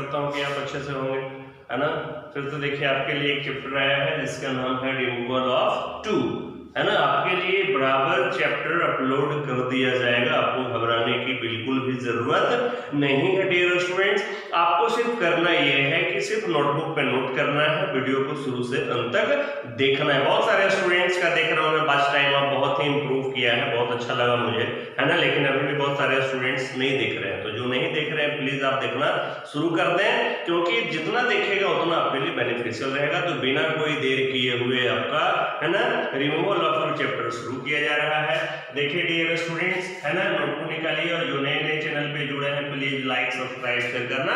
करता हूँ कि आप अच्छे से होंगे, है ना। फिर तो देखिए आपके लिए एक चैप्टर आया है जिसका नाम है रिमूवल ऑफ टू, है ना। आपके लिए बराबर चैप्टर अपलोड कर दिया जाएगा, आपको घबराने की बिल्कुल भी जरूरत नहीं है डियर स्टूडेंट्स। आपको सिर्फ करना यह है कि सिर्फ नोटबुक पे नोट करना है, वीडियो को शुरू से अंत तक देखना है। बहुत सारे स्टूडेंट्स का देख रहा हूँ मैं पास टाइम, आप बहुत ही इंप्रूव किया है, बहुत अच्छा लगा मुझे, है ना। लेकिन अभी भी बहुत सारे स्टूडेंट्स नहीं देख रहे हैं, तो जो नहीं देख रहे हैं प्लीज आप देखना शुरू कर दें, क्योंकि जितना देखेगा उतना आपके लिए बेनिफिशियल रहेगा। तो बिना कोई देर किए हुए आपका, है ना, रिमूवल ऑफ टू चैप्टर शुरू किया जा रहा है। देखिए डियर स्टूडेंट्स, है ना, नोटबुक निकालिए और जो नए नए चैनल पे जुड़े हैं प्लीज लाइक सब्सक्राइब शेयर करना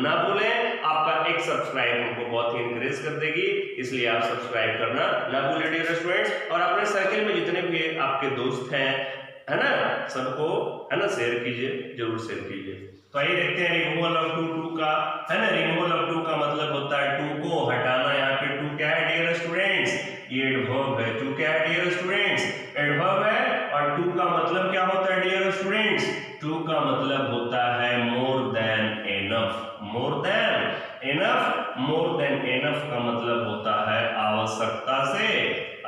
ना भूलें। आपका एक सब्सक्राइब हमको बहुत ही इंकरेज कर देगी, इसलिए आप सब्सक्राइब करना ना भूलें डियर स्टूडेंट्स। और अपने सर्किल में जितने भी आपके दोस्त हैं, है ना, सबको, है ना, शेयर कीजिए, जरूर शेयर कीजिए। तो आइए देखते हैं रिमूवल ऑफ टू का, है ना। रिमूवल ऑफ टू का मतलब होता है टू को हटाना। यहाँ पे टू क्या है डियर स्टूडेंट्स, ये एडवर्ब है। टू क्या है डियर स्टूडेंट्स, एडवर्ब है। और टू का मतलब क्या होता है डियर स्टूडेंट्स, टू का मतलब होता है more than enough. More than enough, more than enough का मतलब होता है आवश्यकता से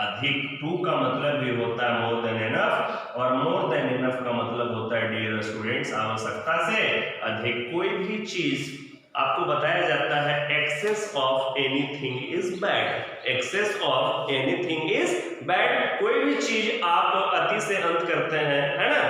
अधिक। टू का मतलब भी होता है मोर देन एनफ, और मोर देन एनफ का मतलब होता है डियर स्टूडेंट्स आवश्यकता से अधिक। कोई भी चीज आपको बताया जाता है excess of anything is bad, excess of anything is bad. कोई भी चीज आप अति से अंत करते हैं, है ना,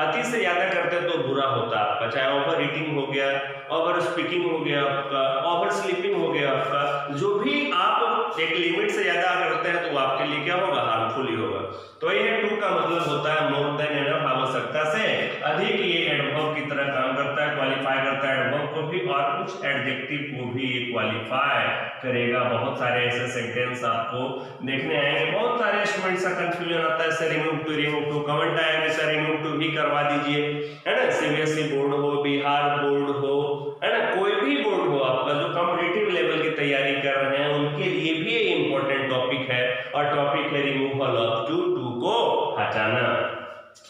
अति से ज्यादा करते हैं तो बुरा होता है आपका। चाहे ओवर ईटिंग हो गया, ओवर स्पीकिंग हो गया आपका, ओवर स्लीपिंग हो गया आपका, जो भी आप एक लिमिट से ज्यादा करते हैं तो वो आपके लिए क्या होगा, हार्मफुल ही होगा। तो ये टू का मतलब होता है मोर देन एनफ, आवश्यकता से अधिक। ये एडवर्ब की तरह काम करता है, क्वालिफाई करता है एडवर्ब को भी और कुछ एडजेक्टिव को भी क्वालिफाई करेगा। बहुत सारे ऐसे सेंटेंस आपको देखने आएंगे। बहुत सारे स्टूडेंट्स का कंफ्यूजन आता है सर रिमूव टू कमेंट आएंगे, सर रिमूव टू भी करवा दीजिए, है ना। सीबीएसई बोर्ड हो, बिहार बोर्ड हो, है ना, कोई भी बोर्ड हो आपका जो कॉम्पिटिटिव लेवल की तैयारी कर रहे हैं उनके लिए भी ये इंपॉर्टेंट टॉपिक है, और टॉपिक है रिमूवल ऑफ टू, टू को हटाना।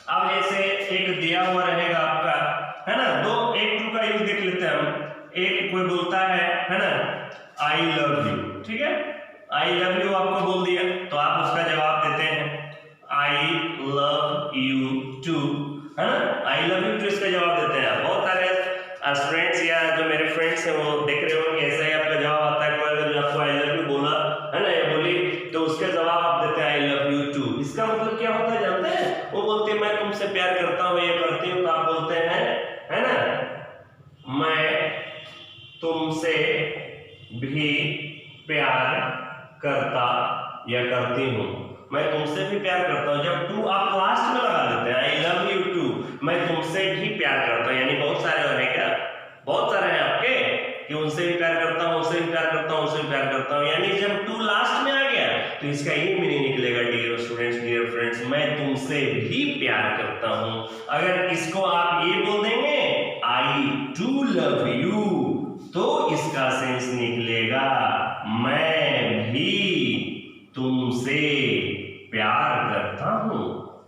अब जैसे एक दिया हुआ रहेगा आपका, है ना, दो एक टू का यूज देख लेते हैं हम। एक कोई बोलता है ना, आई लव यू, ठीक है, आई लव यू आपको बोल दिया, तो आप उसका जवाब देते हैं आई लव यू टू, है ना, आई लव यू टू, इसका जवाब देते हैं। बहुत सारे स्टूडेंट्स या जो मेरे फ्रेंड्स हैं वो देख रहे होंगे, ऐसा ही आपका जवाब आता है। कोई अगर आपको आई लव यू बोला, है ना, या बोली, तो उसका जवाब आप देते हैं आई लव यू टू। इसका मतलब क्या होता है जानते हैं, वो बोलते हैं मैं तुमसे प्यार करता हूँ या करती हूँ, तो आप बोलते हैं, है ना, मैं तुमसे भी प्यार करता या करती हूँ, मैं तुमसे भी प्यार करता हूँ। जब टू आप लास्ट में लगा देते हैं, आई लव यू टू, मैं तुमसे भी प्यार करता हूँ, यानी बहुत सारे हैं क्या, बहुत सारे हैं आपके कि उनसे भी प्यार करता हूँ, उससे भी प्यार करता हूँ, उससे भी प्यार करता हूँ, यानी जब टू लास्ट में आ गया तो इसका ये मीनिंग निकलेगा डियर स्टूडेंट्स, डियर फ्रेंड्स, मैं तुमसे भी प्यार करता हूँ। अगर इसको आप ये बोल देंगे आई डू लव यू, तो इसका सेंस निकलेगा मैं भी तुमसे प्यार करता हूँ,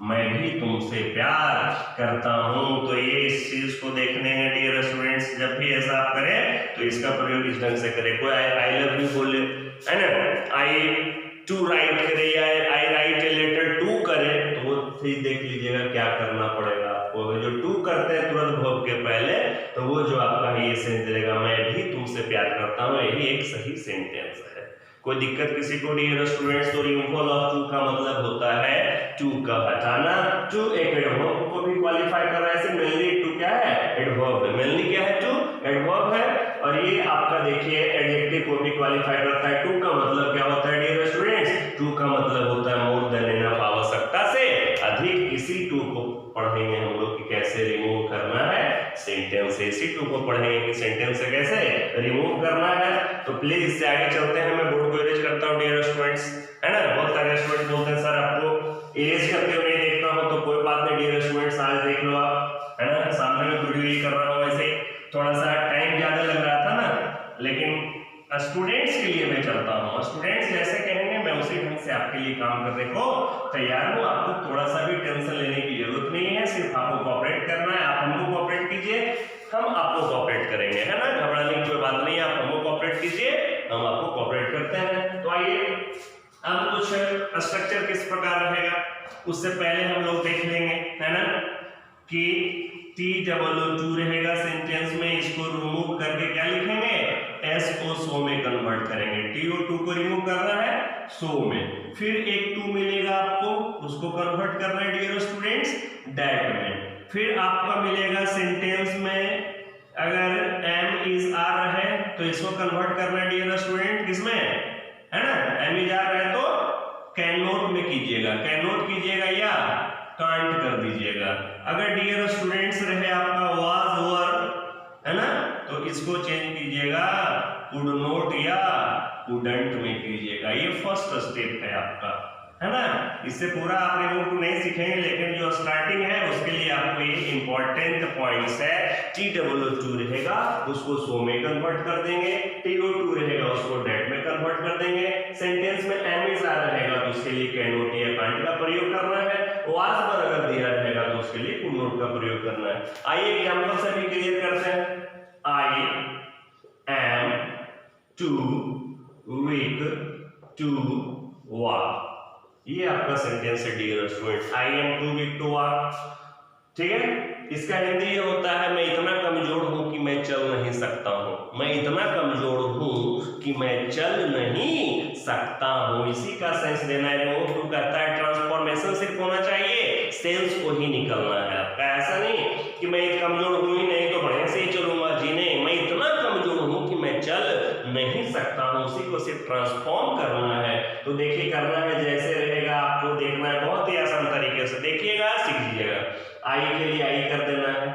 मैं भी तुमसे प्यार करता हूँ। तो ये इस चीज को देखने हैं डियर स्टूडेंट्स, जब भी ऐसा आप करें तो इसका प्रयोग इस ढंग से करें। कोई आई लव यू बोले, है ना, आई टू राइट करे या आई राइट ए लेटर टू करे, तो वो चीज देख लीजिएगा क्या करना पड़ेगा आपको। जो टू करते हैं तुरंत वर्ब के पहले, तो वो जो आपका ये सेंटेंस देगा मैं भी तुमसे प्यार करता हूँ, यही एक सही सेंटेंस है। कोई दिक्कत किसी को डियर स्टूडेंट्स? तो रिमूवल ऑफ टू का मतलब होता है टू का हटाना। टू एक एडवर्ब को भी क्वालिफाई कर रहा है, ऐसे मेनली टू क्या है, एडवर्ब है। मेनली क्या है, टू एडवर्ब है, और ये आपका देखिए एडजेक्टिव को भी क्वालिफाई करता है। टू का मतलब क्या होता है डियर स्टूडेंट्स, टू का मतलब होता है मोर देन एनफ, आवश्यकता से अधिक। इसी टू को पढ़ेंगे हम लोग कि कैसे रिमूव करना है सेंटेंस से, इसी टू को पढ़ेंगे कि सेंटेंस से कैसे रिमूव करना है। तो प्लीज इससे आगे चलते हैं, मैं बोर्ड को इरेज करता हूँ डियर स्टूडेंट्स, है ना। बहुत सारे स्टूडेंट बोलते हैं सर आपको इरेज करते हुए नहीं देखता हूँ, तो कोई बात नहीं डियर स्टूडेंट्स, आज देख लो आप, है ना, सामने में वीडियो ही कर रहा हूँ। वैसे थोड़ा सा टाइम ज्यादा लग रहा था ना, लेकिन स्टूडेंट्स के लिए मैं चलता हूँ, स्टूडेंट्स जैसे कहेंगे मैं उसी ढंग सेकंड से आपके लिए काम करने को तैयार हूँ। आपको थोड़ा सा भी टेंशन लेने की जरूरत नहीं है, सिर्फ आपको कोऑपरेट करना है। आप हमको कोऑपरेट कीजिए, हम आपको कोऑपरेट करेंगे, है ना। घबराने की कोई बात नहीं है, आप हमको कोऑपरेट कीजिए, हम आपको कोऑपरेट करते हैं। तो आइए अब कुछ स्ट्रक्चर किस प्रकार रहेगा उससे पहले हम लोग देख लेंगे, है ना, कि TOO2 रहेगा सेंटेंस में, इसको रिमूव करके क्या लिखेंगे, SO सो में कन्वर्ट करेंगे। TO2 को रिमूव करना है सो में, फिर एक 2 मिलेगा आपको, उसको कन्वर्ट करना है डियर स्टूडेंट्स दैट में। फिर आपका मिलेगा सेंटेंस में अगर M is R है तो इसको कन्वर्ट करना है डियर स्टूडेंट किसमें, है ना, M is R है तो कैन नॉट में कीजिएगा, कैन नॉट कीजिएगा या कांट कर दीजिएगा। अगर डियर स्टूडेंट्स रहे आपका वाज वर, है ना, तो इसको चेंज कीजिएगा कुड नॉट या कुडंट में कीजिएगा। ये फर्स्ट स्टेप है आपका, है ना। इससे पूरा आप रिमूव नहीं सीखेंगे, लेकिन जो स्टार्टिंग है उसके लिए आपको ये इंपॉर्टेंट पॉइंट्स है। TOO2 रहेगा उसको सो में कन्वर्ट कर देंगे, TO2 रहेगा उसको डेट में कन्वर्ट कर देंगे। सेंटेंस में M is R रहेगा तो उसके लिए कैन नॉट या कांट का प्रयोग करना है। वाज वर अगर दिया रहेगा तो उसके लिए कुड नॉट का प्रयोग करना है। आइए एग्जांपल से भी क्लियर करते हैं। I am too weak to walk, ये आपका सेंटेंस है dear student. I am too weak to walk, ठीक है। इसका हिंदी ये होता है मैं इतना कमजोर हूं कि मैं चल नहीं सकता हूं, मैं इतना कमजोर हूं कि मैं चल नहीं सकता हूं। इसी का सेंस देना है। रिमूव टू कहता है ट्रांसफॉर्मेशन सिर्फ होना चाहिए, सेंस को ही निकलना है आपका। ऐसा नहीं कि मैं कमजोर हूं ही नहीं तो बढ़िया से ही चलूंगा जी, नहीं, मैं इतना कमजोर हूं कि मैं चल नहीं सकता हूं, उसी को सिर्फ ट्रांसफॉर्म करना है। तो देखिए करना है जैसे रहेगा, आपको देखना है बहुत ही आसान तरीके से, देखिएगा सीख लीजिएगा। आई के लिए आई कर देना है,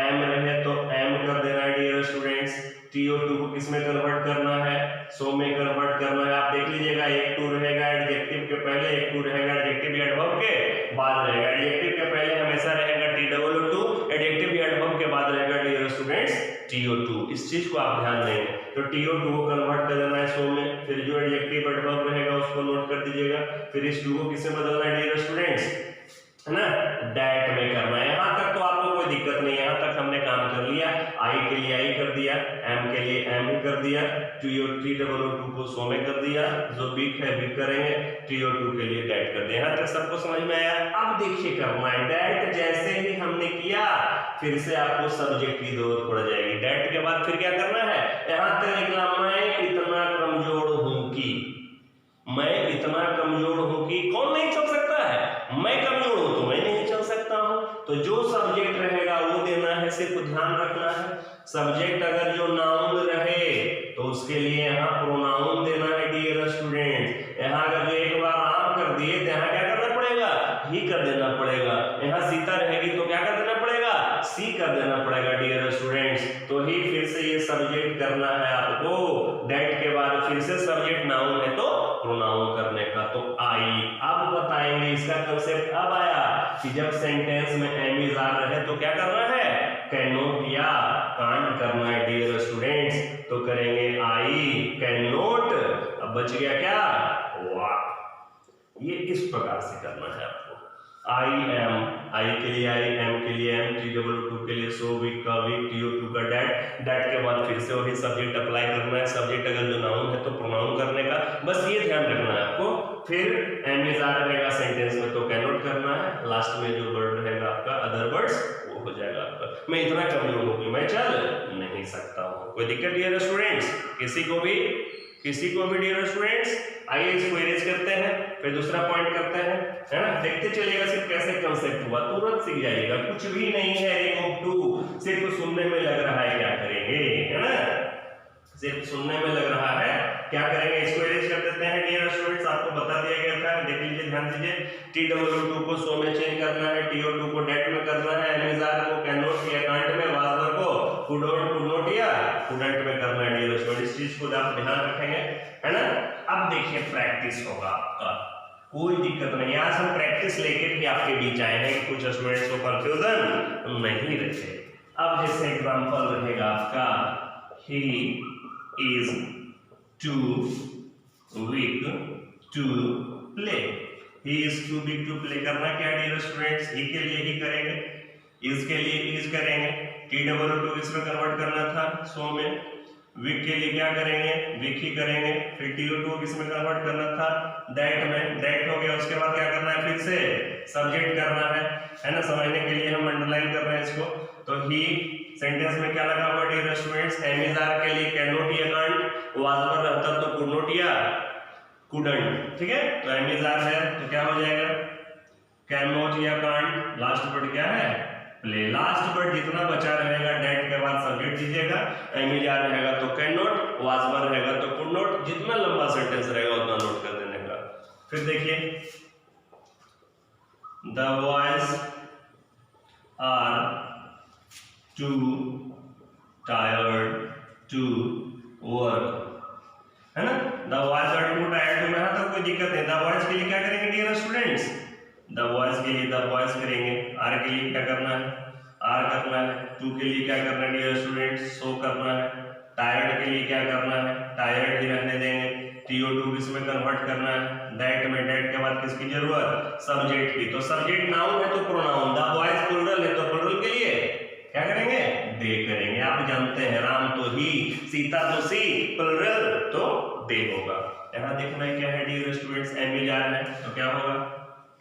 एम रहे तो एम कर देना है डियर स्टूडेंट्स। TO2 को किस में कन्वर्ट करना है, सो में कन्वर्ट करना है। आप देख लीजिएगा, एक टू रहेगा एडजेक्टिव के पहले, एक टू रहेगा एडजेक्टिव एडवर्ब के बाद रहेगा। एडजेक्टिव के पहले हमेशा रहेगा TOO2, एडजेक्टिव एडवर्ब के बाद रहेगा डियर स्टूडेंट्स TO2। इस चीज को आप ध्यान देंगे। तो TO2 को कन्वर्ट कर देना है सो में, फिर जो एडजेक्टिव एडवर्ब रहेगा उसको नोट कर दीजिएगा। फिर इस टू को किससे बदलना है डियर स्टूडेंट्स, है ना, दैट में करना है। यहाँ तक तो आपको कोई दिक्कत नहीं है, यहाँ तक हमने काम कर लिया। आई के लिए आई कर दिया, एम के लिए एम कर दिया, TOO2 को सो में कर दिया, जो वीक है वीक करेंगे, TO2 के लिए दैट कर दिया। यहाँ तक सबको समझ में आया। अब देखिए करना है दैट, जैसे ही हमने किया फिर से आपको सब्जेक्ट की जरूरत पड़ जाएगी। दैट के बाद फिर क्या करना है, यहाँ तक निकला मैं इतना कमजोर हूं कि, मैं इतना कमजोर हूं कि कौन नहीं चल सकता है, मैं कमजोर हूं तो मैं नहीं चल सकता हूं। तो जो सब्जेक्ट रहेगा वो देना है, सिर्फ ध्यान रखना है। सब्जेक्ट अगर जो नाउन रहे तो उसके लिए यहाँ प्रोनाउन देना है डियर स्टूडेंट। यहाँ अगर जो एक बार आम कर दिए तो यहाँ क्या करना पड़ेगा, ही कर देना पड़ेगा। यहाँ सीता रहेगी तो क्या कर देना पड़ेगा, सी कर देना पड़ेगा डियर स्टूडेंट्स। तो ही फिर से ये सब्जेक्ट करना है आपको। दैट के बाद फिर से सब्जेक्ट नाउन है तो प्रोनाउन करने का। तो आई अब बताएंगे इसका कंसेप्ट अब आया कि जब सेंटेंस में एम इज आर रहे तो क्या करना है, कैन नॉट या कांट करना है डियर स्टूडेंट्स। तो करेंगे आई कैन नॉट, अब बच गया क्या, वॉक। ये इस प्रकार से करना है आपको। आई एम, आई के लिए आई, एम के लिए एम, TOO2 के लिए सो, वीक का वीक, TO2 का डेट, डेट के बाद फिर से वही सब्जेक्ट अप्लाई करना है। सब्जेक्ट अगर जो नाउन है तो प्रोनाउन करने का, बस ये ध्यान रखना है आपको। फिर एम इज आर रहेगा सेंटेंस में तो कैन नॉट करना है, लास्ट में जो वर्ड रहेगा आपका अदर वर्ड्स वो हो जाएगा आपका। मैं इतना कमजोर हूं कि मैं चल नहीं सकता हूं। कोई दिक्कत डियर स्टूडेंट्स, किसी को भी डियर स्टूडेंट्स। आइए इसको इरेज करते हैं, फिर दूसरा पॉइंट करते हैं, है ना। देखते चलिएगा सिर्फ कैसे कंसेप्ट हुआ, तुरंत सीख जाइएगा। कुछ भी नहीं है रिमूव टू, सिर्फ सुनने में लग रहा है क्या करेंगे, है ना, सिर्फ सुनने में लग रहा है क्या करेंगे। इसको इरेज कर देते हैं डियर स्टूडेंट्स। आपको बता दिया गया था, देख लीजिए ध्यान दीजिए। TOO2 को सो में चेंज करना है, TO2 को डेट में करना है, एम इज आर को कैन नॉट या कांट में, वाज वर को कुड नॉट या कुडंट में करना है डियर स्टूडेंट्स। इस चीज को आप ध्यान रखेंगे, है ना। अब देखिए प्रैक्टिस होगा आपका, कोई दिक्कत नहीं। आज हम प्रैक्टिस लेके भी आपके बीच आए हैं, कुछ स्टूडेंट्स को कंफ्यूजन नहीं रहे। अब जैसे एग्जांपल रहेगा आपका, he is too weak to play, he is too big to play. करना क्या डियर स्टूडेंट्स, ही के लिए ही करेंगे, इज के लिए इज करेंगे, टी डबल टू इसमें कन्वर्ट करना था सो में, विक के लिए क्या करेंगे, विक ही करेंगे, फिर टीओ2 किसमें कन्वर्ट करना था, दैट में, दैट हो गया। उसके बाद क्या करना है, फिर से सब्जेक्ट करना है ना, समझने के लिए हम अंडरलाइन कर रहे हैं इसको। तो ही सेंटेंस में क्या लगा हुआ dear students, am is are के लिए कैन नॉट या कांट, वाज पर रहता तो कुड नॉट या कुडंट, ठीक है। तो एम इज आर है तो क्या हो जाएगा, कैन नॉट या कांट, लास्ट वर्ड क्या है, प्ले। लास्ट वर्ड जितना बचा रहेगा डेट के बाद सब्जेक्ट दीजिएगा, एम इज आर रहेगा तो कैन नॉट, वाज पर रहेगा तो कुड नॉट, जितना लंबा सेंटेंस रहेगा उतना नोट कर देने का। फिर देखिए, the boys are too tired to work, है ना। The boys are too tired to में है तो कोई दिक्कत नहीं। द बॉयज के लिए क्या करेंगे डियर स्टूडेंट्स, द बॉयज के लिए द बॉयज करेंगे, आर के लिए क्या करना है, आर करना है, टू के लिए क्या करना है डियर स्टूडेंट्स, सो करना है, टायर्ड के लिए क्या करना है, टायर्ड ही रहने देंगे, टीओ2 किसमें कन्वर्ट करना है, दैट में, दैट के बाद किसकी जरूरत, सब्जेक्ट की। तो सब्जेक्ट नाउन है तो प्रोनाउन, द बॉयज प्लुरल है तो प्लुरल के लिए क्या करेंगे, दे करेंगे। आप जानते हैं राम तो ही, सीता तो सी, प्लुरल तो दे होगा। यहाँ देखना है क्या है dear students, am is are है तो क्या होगा,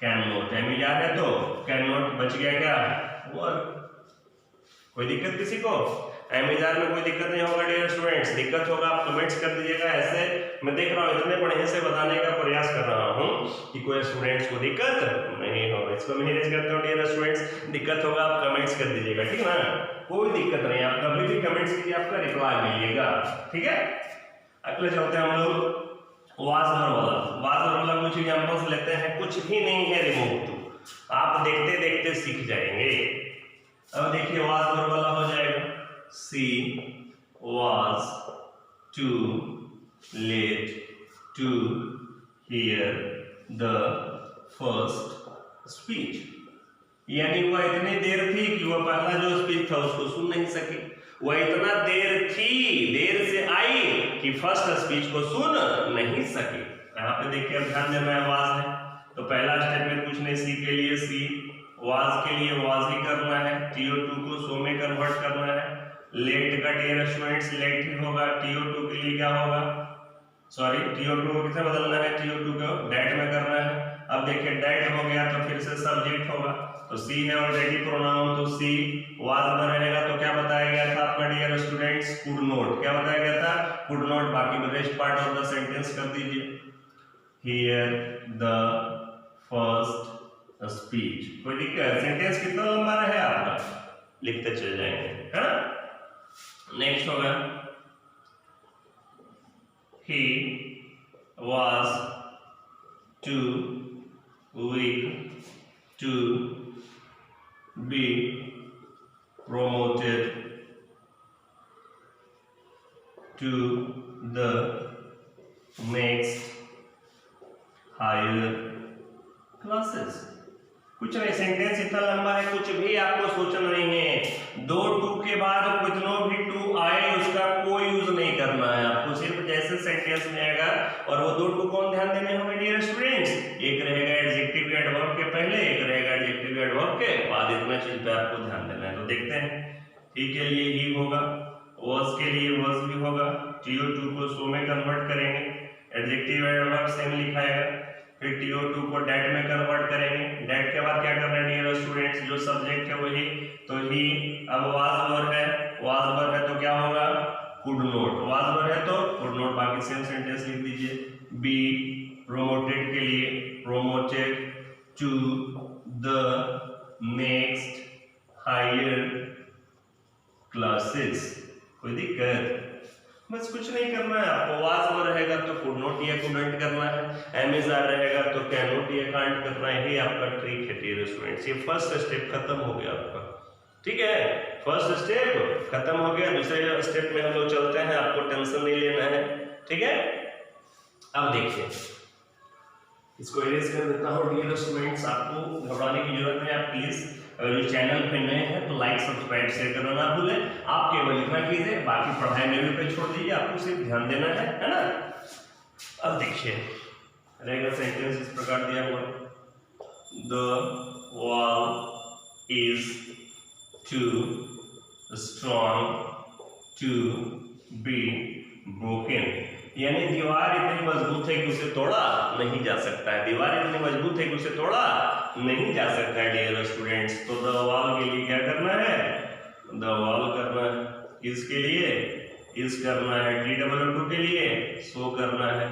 can not, am is are है तो कैन नॉट, बच गया क्या, वर्क। कोई दिक्कत किसी को, एम इज आर में कोई दिक्कत नहीं होगा डियर स्टूडेंट्स, दिक्कत होगा आप कमेंट्स कर दीजिएगा। ऐसे मैं देख रहा हूँ इतने बढ़िया से बताने का प्रयास कर रहा हूँ कि कोई स्टूडेंट्स को दिक्कत नहीं होगा। इसको मैं रेज करता हूँ डियर स्टूडेंट्स, दिक्कत होगा आप कमेंट्स कर दीजिएगा, ठीक ना, कोई दिक्कत नहीं, आप कभी भी कमेंट्स कीजिए, आपका रिप्लाई मिलेगा, ठीक है। अगले चलते हैं हम लोग वाज वाला कुछ एग्जांपल्स लेते हैं, कुछ भी नहीं है रिमूव टू, आप देखते देखते सीख जाएंगे। अब देखिए वाज वाला हो जाएगा, she was too late to hear the first speech, यानी वह इतनी देर थी कि वह पहला जो स्पीच था उसको सुन नहीं सकी, वह इतना देर थी, देर से आई कि फर्स्ट स्पीच को सुन नहीं सकी। यहाँ पे देखिए अब ध्यान देना है, वाज है तो पहला स्टेप में कुछ नहीं, सी के लिए सी, वाज के लिए वाज ही करना है, टीओ2 को सो में कन्वर्ट करना है, लेट का डियर स्टूडेंट्स लेट ही होगा, टीओ2 के लिए क्या होगा, सॉरी टीओ2 को किसे बदलना है, टीओ2 को डेट में करना है। अब देखिए डेट हो गया तो फिर से सब्जेक्ट होगा, तो सी है ऑलरेडी प्रोनाउन, तो सी वाज में रहेगा तो क्या बताया गया था आपका डियर स्टूडेंट्स, कुड नॉट, क्या बताया गया था, कुड नॉट। बाकी rest part of the sentence कर दीजिए, हियर द फर्स्ट स्पीच। कोई दिक्कत, सेंटेंस कितना लंबा रहे आपका, लिखते चल जाएंगे, है ना। नेक्स्ट होगा, he was too weak to be promoted to the next higher classes। कुछ नहीं, सेंटेंस इतना लंबा है, कुछ भी आपको सोचना नहीं है, दो टू के बाद कितनों भी टू आए उसका कोई यूज नहीं करना है आपको, सिर्फ जैसे सेंटेंस में आएगा। और वो दो टू कौन ध्यान देने होंगे डियर स्टूडेंट्स, एक रहेगा एडजेक्टिव एडवर्ब के पहले, एक रहेगा एडजेक्टिव एडवर्ब के बाद, इतना चीज पे आपको ध्यान देना है। तो देखते हैं, ही के लिए ही होगा, वाज के लिए वाज भी होगा, टीओ2 को सो में कन्वर्ट करेंगे, एडजेक्टिव एडवर्ब सेम लिखाएगा, फिर टीओ2 को डेट में कन्वर्ट करेंगे, डेट के बाद क्या करना है डियर स्टूडेंट्स, जो सब्जेक्ट है वही, तो ही। अब वाज वर्ब है, वाज वर्ब है तो क्या होगा, कुड नॉट, वाज वर्ब है तो कुड नॉट, बाकी सेम सेंटेंस लिख दीजिए। बी प्रोमोटेड के लिए promoted to the next higher classes. कोई दिक्कत, बस कुछ नहीं करना है आपको, वाज में रहेगा तो कुड नॉट या कुडंट करना है, एम इज आर रहेगा तो कैन नॉट या कांट करना है, ये आपका ट्रिक है डियर स्टूडेंट्स। ये फर्स्ट स्टेप खत्म हो गया आपका, ठीक है, फर्स्ट स्टेप खत्म हो गया। दूसरे स्टेप में हम लोग चलते हैं, आपको टेंशन नहीं लेना है, ठीक है। अब देखिए, इसको इरेज कर देता हूँ डियर स्टूडेंट्स, आपको घबराने की जरूरत नहीं, आप प्लीज अगर जो चैनल पे नए हैं तो लाइक सब्सक्राइब शेयर करना ना भूलें। आप केवल इतना कीजिए, बाकी पढ़ाई मेरे पे छोड़ दीजिए, आपको सिर्फ ध्यान देना है ना। अब देखिए रहेगा सेंटेंस इस प्रकार दिया हुआ, the wall is too strong to be broken, यानी दीवार इतनी मजबूत है कि उसे तोड़ा नहीं जा सकता है, दीवार इतनी मजबूत है कि उसे तोड़ा नहीं जा सकता है डियर स्टूडेंट्स। तो द वॉल के लिए क्या करना है, द वॉल करना है, किसके लिए, इस करना है, TOO के लिए सो करना है,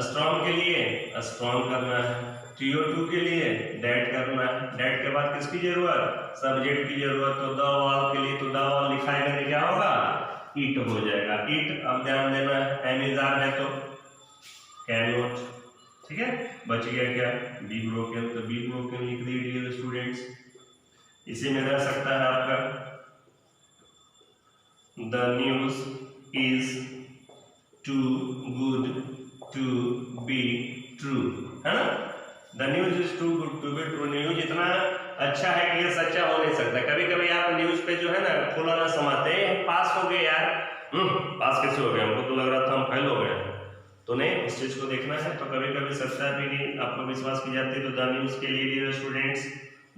स्ट्रॉन्ग के लिए स्ट्रॉन्ग करना है, TO2 के लिए डेट करना है, डेट के बाद किसकी जरूरत, सब्जेक्ट की जरूरत। तो द वॉल के लिए तो द वॉल लिखाएगा नहीं, क्या होगा, इट हो जाएगा, इट। अब ध्यान देना है, एम इज आर है तो कैन नॉट, ठीक है, बच गया क्या, बी ब्रोकन, तो बी ब्रोकन लिख दिए डियर स्टूडेंट्स। इसी में रह सकता है आपका the news is too good to be true, है ना, the news is too good to be true, news इतना अच्छा है कि ये सच्चा हो नहीं सकता। कभी कभी आप न्यूज पे जो है ना फूला ना समाते हैं, पास हो गए यार, पास कैसे हो गए, हमको तो लग रहा था हम फेल हो गए, तो नहीं, उस चीज को देखना है। तो कभी कभी सच्चा भी नहीं आपको विश्वास की जाती है। तो द न्यूज के लिए डियर स्टूडेंट्स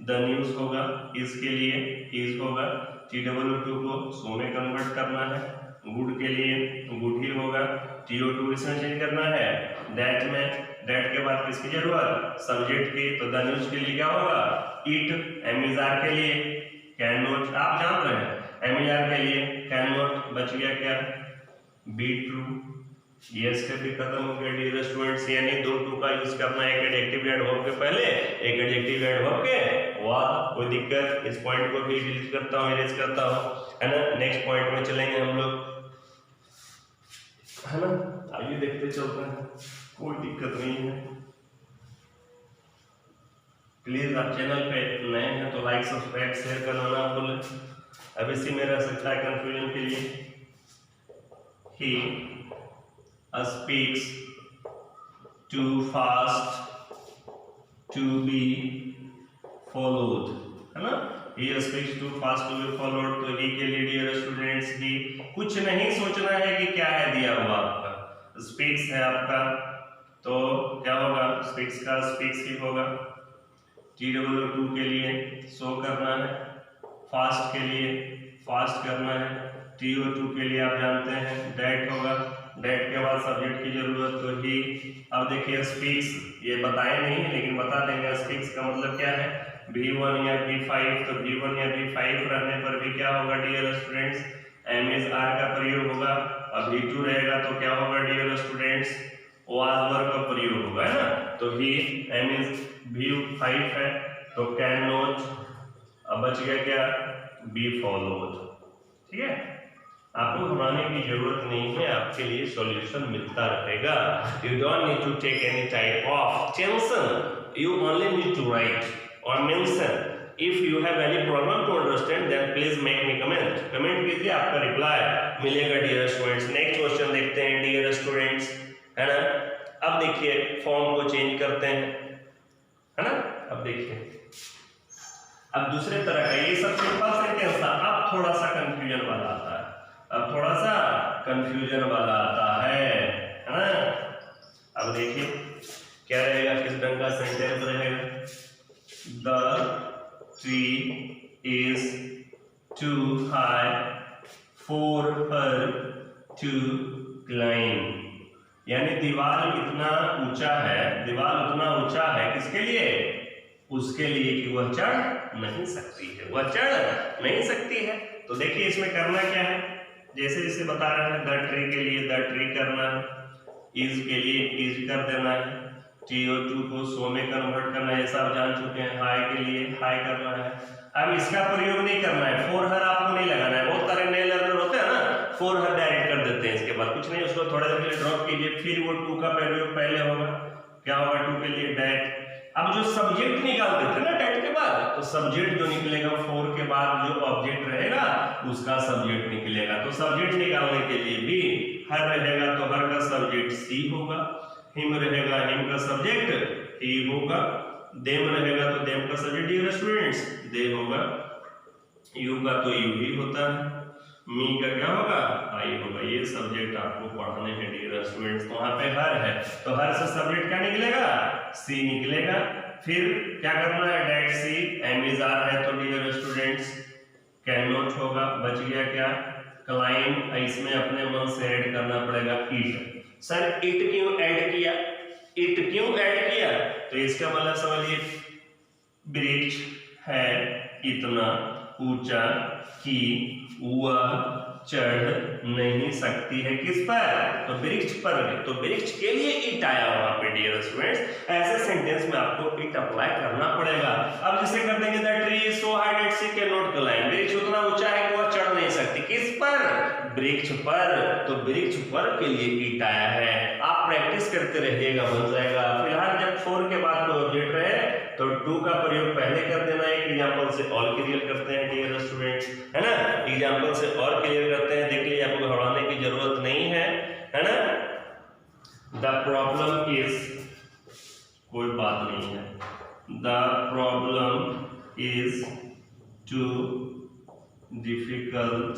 द न्यूज होगा, इसके लिए इज होगा, TOO को सो में कन्वर्ट करना है, गुड के लिए गुड ही होगा, TO2 इसमें चेंज करना है, दैट में, दैट के बाद किसकी जरूरत, सब्जेक्ट की। तो द न्यूज के लिए क्या होगा, इट, एम इज आर के लिए कैन नॉट, आप जान रहे हैं, एम इज आर के लिए कैन नॉट, बच गया क्या, बी ट्रू, यस का भी खत्म हो गया डियर स्टूडेंट्स। यानी दो टू का यूज करना है, एक एडजेक्टिव ऐड वर्ब के पहले, एक एडजेक्टिव ऐड वर्ब के बाद। कोई दिक्कत, इस पॉइंट को भी डिलीट करता हूं, इरेज करता हूं, है ना। नेक्स्ट पॉइंट में चलेंगे हम लोग, है ना, आइए देखते चलते हैं, कोई दिक्कत नहीं है। प्लीज आप चैनल पे नए हैं तो लाइक सब्सक्राइब शेयर करना ना भूलें। अब इसी में रह सकता है कंफ्यूजन के लिए, ही speaks too fast to be followed, है ना, he speaks too fast to be followed। तो ही के लिए डियर स्टूडेंट्स ही कुछ नहीं सोचना है कि क्या है दिया हुआ आपका, स्पीक्स है आपका, तो क्या होगा, स्पीक्स का स्पीक्स ही होगा, TOO के लिए सो करना है, फास्ट के लिए फास्ट करना है, TO2 के लिए आप जानते हैं डेट होगा, डेट के बाद सब्जेक्ट की जरूरत तो ही। अब देखिए स्पीक्स, ये बताए नहीं लेकिन बता देंगे, स्पीक्स का मतलब क्या है, V1 या V5, तो V1 या V5 रहने पर भी क्या होगा dear students, am is are का प्रयोग होगा, और V2 रहेगा तो क्या होगा डियर स्टूडेंट्स, वाज वर्ब का प्रयोग होगा, है ना। तो ही एम इज V5 है तो कैन नॉट, अब बच गया क्या, बी फॉलोड, ठीक है। आपको घबराने की जरूरत नहीं है, आपके लिए सॉल्यूशन मिलता रहेगा। You don't need to take any type of tension, you only need to write और mention. If you have any problem to understand then please make me comment, comment कीजिए, आपका रिप्लाई मिलेगा डियर स्टूडेंट्स। नेक्स्ट क्वेश्चन देखते हैं dear students, है ना। अब देखिए फॉर्म को चेंज करते हैं, है ना। अब देखिए अब दूसरे तरह का, ये सब सिंपल सेंटेंस था, अब थोड़ा सा कंफ्यूजन वाला आता है, अब थोड़ा सा कंफ्यूजन वाला आता है ना। अब देखिए क्या रहेगा, किस ढंग का सेंटेंस रहेगा, the tree is too high for her to climb, यानी दीवार इतना ऊंचा है, दीवार उतना ऊंचा है किसके लिए, उसके लिए कि वह चढ़ नहीं सकती है, वह चढ़ नहीं सकती है। तो देखिए इसमें करना क्या है, जैसे जैसे बता रहे हैं, द ट्री के लिए द ट्री करना है, इज के लिए इज कर देना है, TO2 को सो में कन्वर्ट करना है, ये सब जान चुके हैं, हाई के लिए हाई करना है। अब इसका प्रयोग नहीं करना है, फॉर हर आपको नहीं लगाना है, बहुत सारे नए लर्नर होते हैं ना, फॉर हर डायरेक्ट कर देते हैं, इसके बाद कुछ नहीं, उसको थोड़ा देर के लिए ड्रॉप कीजिए, फिर वो टू का प्रयोग पहले होगा, क्या होगा, टू के लिए डेट। अब जो सब्जेक्ट निकालते थे ना डेट के बाद, तो सब्जेक्ट जो निकलेगा फोर के बाद जो ऑब्जेक्ट रहेगा उसका सब्जेक्ट निकलेगा। तो सब्जेक्ट निकालने के लिए भी हर रहेगा तो हर का सब्जेक्ट सी होगा, हिम रहेगा हिम का सब्जेक्ट ही होगा, देम रहेगा तो देम का सब्जेक्ट डियर स्टूडेंट्स दे होगा, यू का तो यू ही होता है, मी का क्या होगा आई होगा। ये सब्जेक्ट आपको पढ़ाने हैं डियर स्टूडेंट्स। तो वहां पे हर है तो हर से सब्जेक्ट क्या निकलेगा सी निकलेगा। फिर क्या करना है डेट सी एम इज आर है तो डियर स्टूडेंट्स कैन नॉट होगा। बच गया क्या क्लाइंब। इसमें अपने मन से ऐड करना पड़ेगा इट। सर इट क्यों ऐड किया इट क्यों ऐड किया तो इसका मतलब समझिए वृक्ष है इतना ऊंचा कि वह चढ़ नहीं सकती है किस पर तो वृक्ष पर। तो वृक्ष के लिए इट आया वहां पे डियर स्टूडेंट्स। ऐसे सेंटेंस में आपको इट अप्लाई करना पड़ेगा। अब जिसे कर देंगे the tree is so high that she can not climb. वृक्ष उतना ऊंचा है कि वह चढ़ नहीं सकती किस पर वृक्ष पर। तो वृक्ष पर के लिए इट आया है। आप प्रैक्टिस करते रहिएगा बन जाएगा। फिलहाल जब 4 के बाद कोई ऑब्जेक्ट रहे तो 2 का प्रयोग पहले कर देना। एक एग्जांपल से और क्लियर करते हैं डियर स्टूडेंट्स है ना। एग्जांपल से और क्लियर करते हैं। देख लीजिए आपको घबराने की जरूरत नहीं है ना। द प्रॉब्लम इज कोई बात नहीं है। The problem is too difficult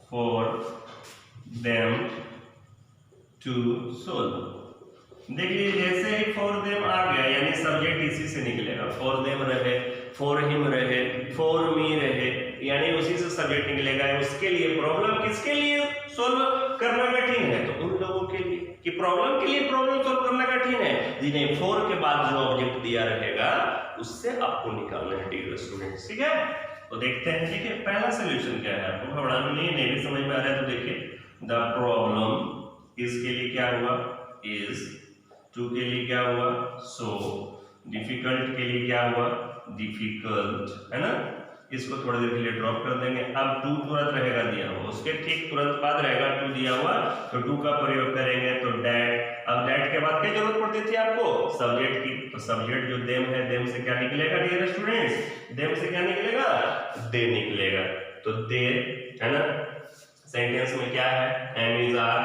for them to solve. देखिए जैसे ही फॉर देम आ गया यानी सब्जेक्ट इसी से निकलेगा। फॉर देम रहे फॉर हिम रहे फॉर मी रहे यानी उसी से सब्जेक्ट निकलेगा। उसके लिए प्रॉब्लम किसके लिए सोल्व करना कठिन है तो उन लोगों के लिए कि प्रॉब्लम के लिए प्रॉब्लम सोल्व करना कठिन है जिन्हें फॉर के बाद जो ऑब्जेक्ट दिया रहेगा उससे आपको निकालना है डियर स्टूडेंट्स। ठीक है तो देखते हैं। ठीक है पहला सोल्यूशन क्या है आपको घबराना नहीं भी समझ में आ रहा है तो देखिए द प्रॉब्लम इसके लिए क्या हुआ इज टू के लिए क्या हुआ सो डिफिकल्ट के लिए क्या हुआ डिफिकल्ट है ना। इसको थोड़ी देर के लिए ड्रॉप कर देंगे। अब 2 तुरंत रहेगा दिया हुआ उसके ठीक तुरंत बाद रहेगा 2 दिया हुआ तो 2 का प्रयोग करेंगे तो डैट। अब डैट के बाद क्या जरूरत पड़ती थी आपको सब्जेक्ट की तो सब्जेक्ट जो देम है देम से क्या निकलेगा डियर स्टूडेंट्स देम से क्या निकलेगा दे निकलेगा। तो दे है ना। सेंटेंस में क्या है एम इज आर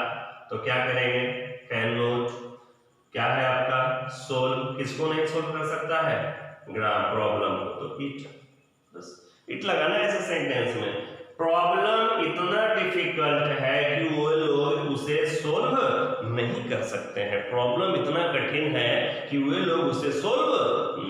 तो क्या करेंगे कैन नॉट क्या है आपका सोल्व। किसको नहीं सोल्व कर सकता है ग्राम प्रॉब्लम को तो इट बस इट लगाना ऐसे सेंटेंस में। प्रॉब्लम इतना डिफिकल्ट है कि वो लोग उसे सोल्व नहीं कर सकते हैं। प्रॉब्लम इतना कठिन है कि वे लोग उसे सोल्व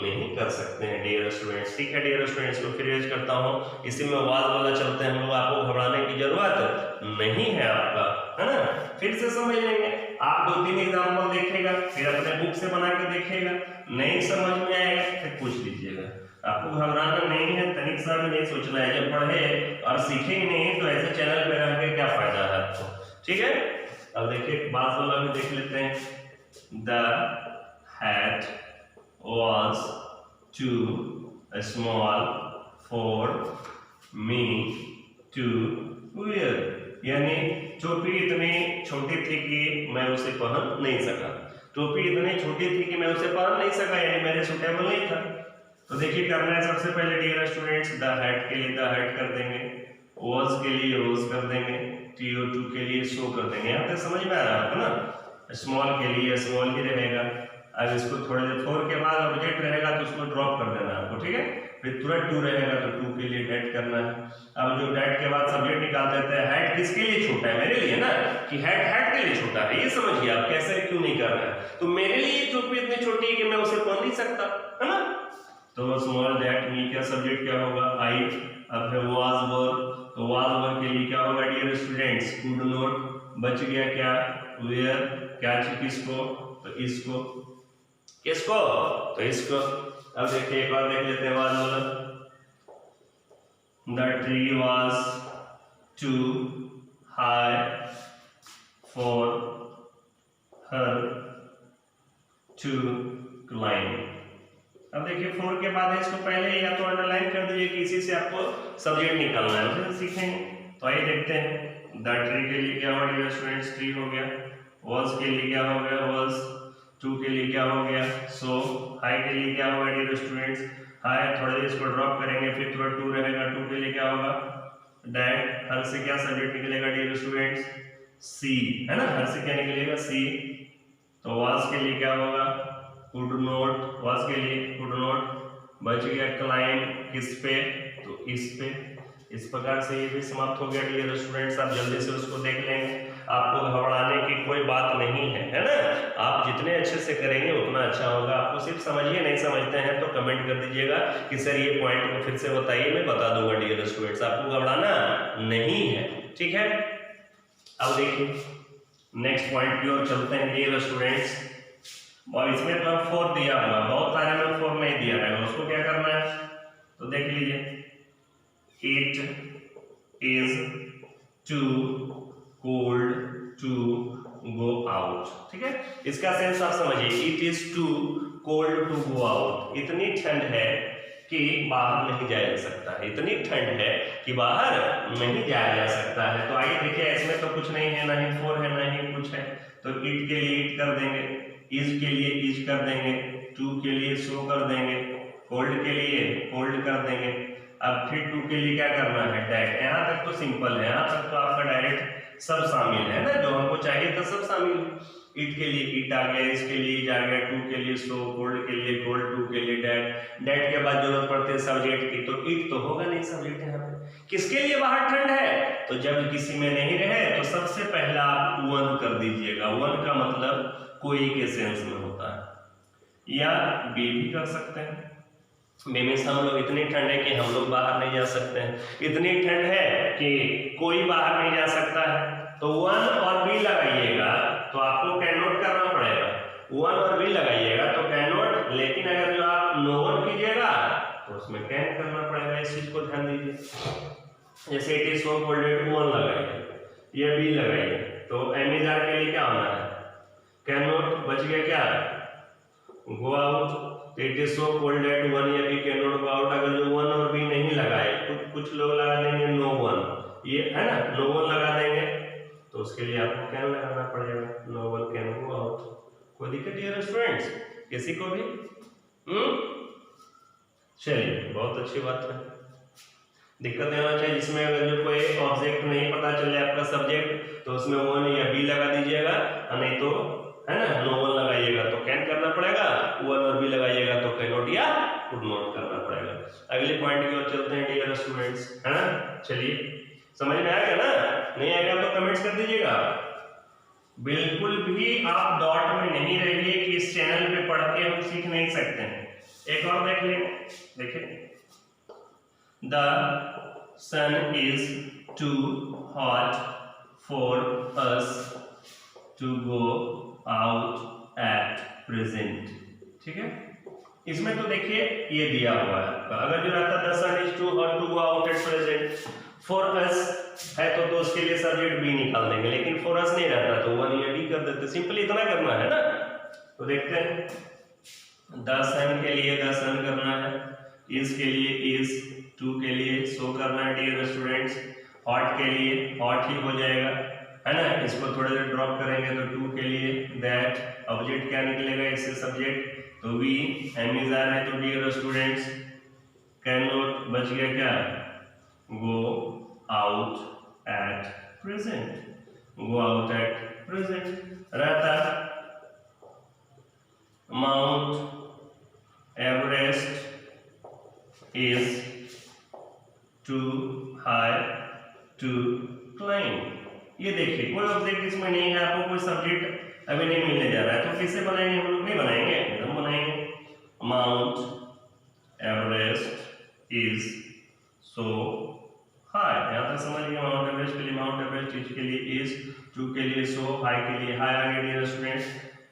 नहीं कर सकते हैं डियर स्टूडेंट्स। ठीक है डियर स्टूडेंट्स को फिर यूज करता हूँ। इसी में वाज वाला चलते हैं हम लोग। आपको घबराने की जरूरत नहीं है आपका है ना। फिर से समझ लेंगे। आप 2-3 एग्जाम्पल देखेगा फिर अपने बुक से बना के देखेगा। नहीं समझ में आएगा फिर पूछ लीजिएगा। आपको घबराना नहीं है तनिक सा भी नहीं सोचना है। जब पढ़े और सीखे ही नहीं तो ऐसे चैनल पे रह के क्या फायदा है आपको। ठीक है अब देखिए बात वाला भी देख लेते हैं। The hat was too small for me to wear यानी टोपी इतनी छोटी थी कि मैं उसे पहन नहीं सका। टोपी इतनी छोटी थी कि मैं उसे पहन नहीं सका यानी मेरे सूटेबल नहीं था। तो देखिए करना है सबसे पहले डियर स्टूडेंट्स द हैट के लिए द हैट कर देंगे वॉज के लिए वॉज कर देंगे TO2 के लिए सो कर देंगे। यहाँ तक समझ में आ रहा है ना। स्मॉल के लिए स्मॉल ही रहेगा। अब इसको थोड़ी देर 4 के बाद ऑब्जेक्ट रहेगा तो उसको ड्रॉप कर देना आपको। ठीक है फिर तुरंत 2 रहेगा तो 2 के लिए डैट करना है। अब जो डैट के बाद सब्जेक्ट निकाल देते हैं हैट किसके लिए छोटा है मेरे लिए ना कि हैट हैट के लिए छोटा है। ये समझिए आप कैसे क्यों नहीं कर रहे हैं। तो मेरे लिए टोपी इतनी छोटी है कि मैं उसे पहन नहीं सकता है ना। तो स्मॉल डैट मी का सब्जेक्ट क्या होगा आई। अब है वाज वर तो वाज वर के लिए क्या होगा डियर स्टूडेंट्स कुड नॉट। बच गया क्या वेयर क्या चीज किसको तो इसको किसको तो इसको। अब देखिए एक और देख लेते हैं वाज वाला। The tree was too high for her to climb. अब देखिए 4 के बाद इसको पहले या तो अंडरलाइन कर दीजिए कि इसी से आपको सब्जेक्ट निकालना है उसे सीखेंगे। तो आइए देखते हैं। द ट्री के लिए क्या हुआ डियर स्टूडेंट्स ट्री हो गया। वॉज के लिए क्या हो गया वॉज। 2 के लिए क्या हो गया सो। हाई के लिए क्या होगा डियर स्टूडेंट्स हाई। थोड़ी देर इसको ड्रॉप करेंगे फिर थोड़ा 2 रहेगा। 2 के लिए क्या होगा डैट। हर से क्या सब्जेक्ट निकलेगा डियर स्टूडेंट्स सी है ना। हर से क्या निकलेगा सी। तो वाज के लिए क्या होगा कुड नॉट। वाज के लिए कुड नॉट। बच गया क्लाइंब किस पे तो इस पे। इस प्रकार से ये भी समाप्त हो गया डियर स्टूडेंट्स। आप जल्दी से उसको देख लेंगे, आपको घबराने की कोई बात नहीं है, है ना। आप जितने अच्छे से करेंगे उतना अच्छा होगा। आपको सिर्फ समझिए, नहीं समझते हैं तो कमेंट कर दीजिएगा कि सर ये पॉइंट को फिर से बताइए, मैं बता दूंगा डियर स्टूडेंट्स। आपको घबराना नहीं है, ठीक है। अब देखिए नेक्स्ट पॉइंट की ओर चलते हैं डियर स्टूडेंट्स। और इसमें तो 4 दिया हुआ, बहुत सारे में 4 नहीं दिया है, उसको क्या करना है तो देख लीजिए। It is too cold to go out, ठीक है। इसका सेंस आप समझिए, It is too cold to go out, इतनी ठंड है कि बाहर नहीं जाया जा सकता है, इतनी ठंड है कि बाहर नहीं जाया जा सकता है। तो आइए देखिए, इसमें तो कुछ नहीं है, ना ही 4 है ना ही कुछ है, तो इट के लिए इट कर देंगे, इज के लिए इज कर देंगे, टू के लिए सो कर देंगे, कोल्ड के लिए कोल्ड कर देंगे। अब फिर टू के लिए क्या करना है, डैट। यहाँ तक तो सिंपल है, यहाँ तक तो आपका डायरेक्ट सब शामिल है ना, जो हमको चाहिए था सब शामिल है। इट के लिए इट आ गया, इसके लिए इज आ गया, टू के लिए सो, कोल्ड के लिए कोल्ड, टू के लिए डैट। डैट के बाद जरूरत पड़ती है सब्जेक्ट की, तो इट तो होगा नहीं सब्जेक्ट यहाँ पे। किसके लिए बाहर ठंड है, तो जब किसी में नहीं रहे तो सबसे पहला आप वन कर दीजिएगा। वन का मतलब कोई के सेंस में होता है, या बी भी कर सकते हैं। बेमिस हम लोग इतनी ठंड है कि हम लोग बाहर नहीं जा सकते हैं, इतनी ठंड है कि कोई बाहर नहीं जा सकता है, तो वन और बी लगाइएगा तो आपको कैन नॉट करना पड़ेगा। वन और बी लगाइएगा तो कैन नॉट, लेकिन अगर जो आप नो वन कीजिएगा तो उसमें कैन करना पड़ेगा। इस चीज को ध्यान दीजिए। जैसे it is so cold to one लगाइए, ये बी लगाइए, तो एमिजार के लिए क्या होना है, कैन नॉट, बच गया क्या, go out. It is so cold that one या be can not go out. अगर जो वन और बी नहीं लगाए, कुछ लोग लगा देंगे नो वन, ये है ना, नो वन लगा देंगे तो उसके लिए आपको कैन लगाना पड़ेगा, no one can go out. कोई दिक्कत है स्टूडेंट्स किसी को भी? चलिए बहुत अच्छी बात है। दिक्कत नहीं होना चाहिए, जिसमें अगर जो कोई ऑब्जेक्ट नहीं पता चले आपका सब्जेक्ट, तो उसमें वन या बी लगा दीजिएगा, नहीं तो है ना नो वन लगाइएगा तो कैन करना पड़ेगा, वन और बी लगाइएगा तो कैन नॉट या कुड नॉट करना पड़ेगा। अगले पॉइंट की ओर चलते हैं डियर स्टूडेंट्स, है ना। चलिए समझ में आएगा ना, नहीं आएगा तो कमेंट्स कर दीजिएगा। बिल्कुल भी आप डॉट में नहीं रहिए कि इस चैनल पे पढ़ के हम सीख नहीं सकते हैं। एक और देख लें, देखिए, the sun is too hot for us to go out at present, ठीक है। इसमें तो देखिए ये दिया हुआ है, अगर जो रहता the sun is too hot to go out at present, for us है तो उसके लिए सब्जेक्ट बी निकाल देंगे, लेकिन फॉर अस नहीं रहता तो वन या बी कर देते, सिंपली इतना करना है ना। तो देखते हैं, द सन के लिए द सन करना है, इज के लिए इज, टू के लिए सो करना है डियर स्टूडेंट्स, हॉट के लिए हॉट ही हो जाएगा, है ना। इसको थोड़े देर ड्रॉप करेंगे तो टू के लिए दैट, ऑब्जेक्ट क्या निकलेगा इससे सब्जेक्ट, तो वी, एमिजार है तो डियर स्टूडेंट्स कैन नॉट, बच गया क्या, go out at present, go out at present रहता। Mount Everest is too high to climb. ये देखिए कोई ऑब्जेक्ट इसमें नहीं है, आपको कोई सब्जेक्ट अभी नहीं मिलने जा रहा है, तो किससे बनाएंगे हम लोग, नहीं बनाएंगे, एकदम बनाएंगे। Mount Everest is so high, यहाँ तक समझ लिया। माउंट एवरेस्ट के लिए माउंट एवरेस्ट, इज के लिए इज, टू के लिए सो, हाई के लिए हाई आ गया स्टूडेंट्स,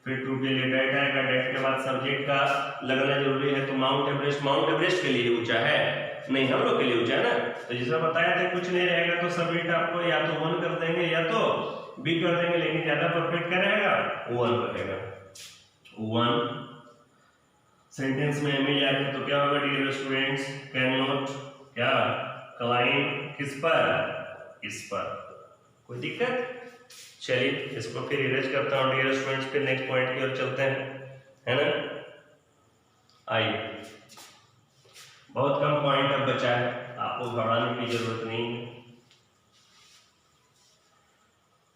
फिर टू के लिए डेट आएगा, डेट के बाद सब्जेक्ट का लगना जरूरी है, तो माउंट एवरेस्ट के लिए ऊंचा है, नहीं हम लोग के लिए ऊंचा है ना। तो जैसा बताया था कुछ नहीं रहेगा तो सब्जेक्ट आपको या तो वन कर देंगे या तो बी कर देंगे, लेकिन ज्यादा परफेक्ट क्या रहेगा, वन रहेगा। वन सेंटेंस में एम आ रहा तो क्या होगा डियर स्टूडेंट्स, कैन नॉट क्या क्लाइंब, किस पर, इस पर। कोई दिक्कत? चलिए इसको फिर इरेज करता हूँ डियर स्टूडेंट्स, फिर नेक्स्ट पॉइंट की ओर चलते हैं, है ना। आइए, बहुत कम पॉइंट अब बचा है, आपको घबराने की जरूरत नहीं है।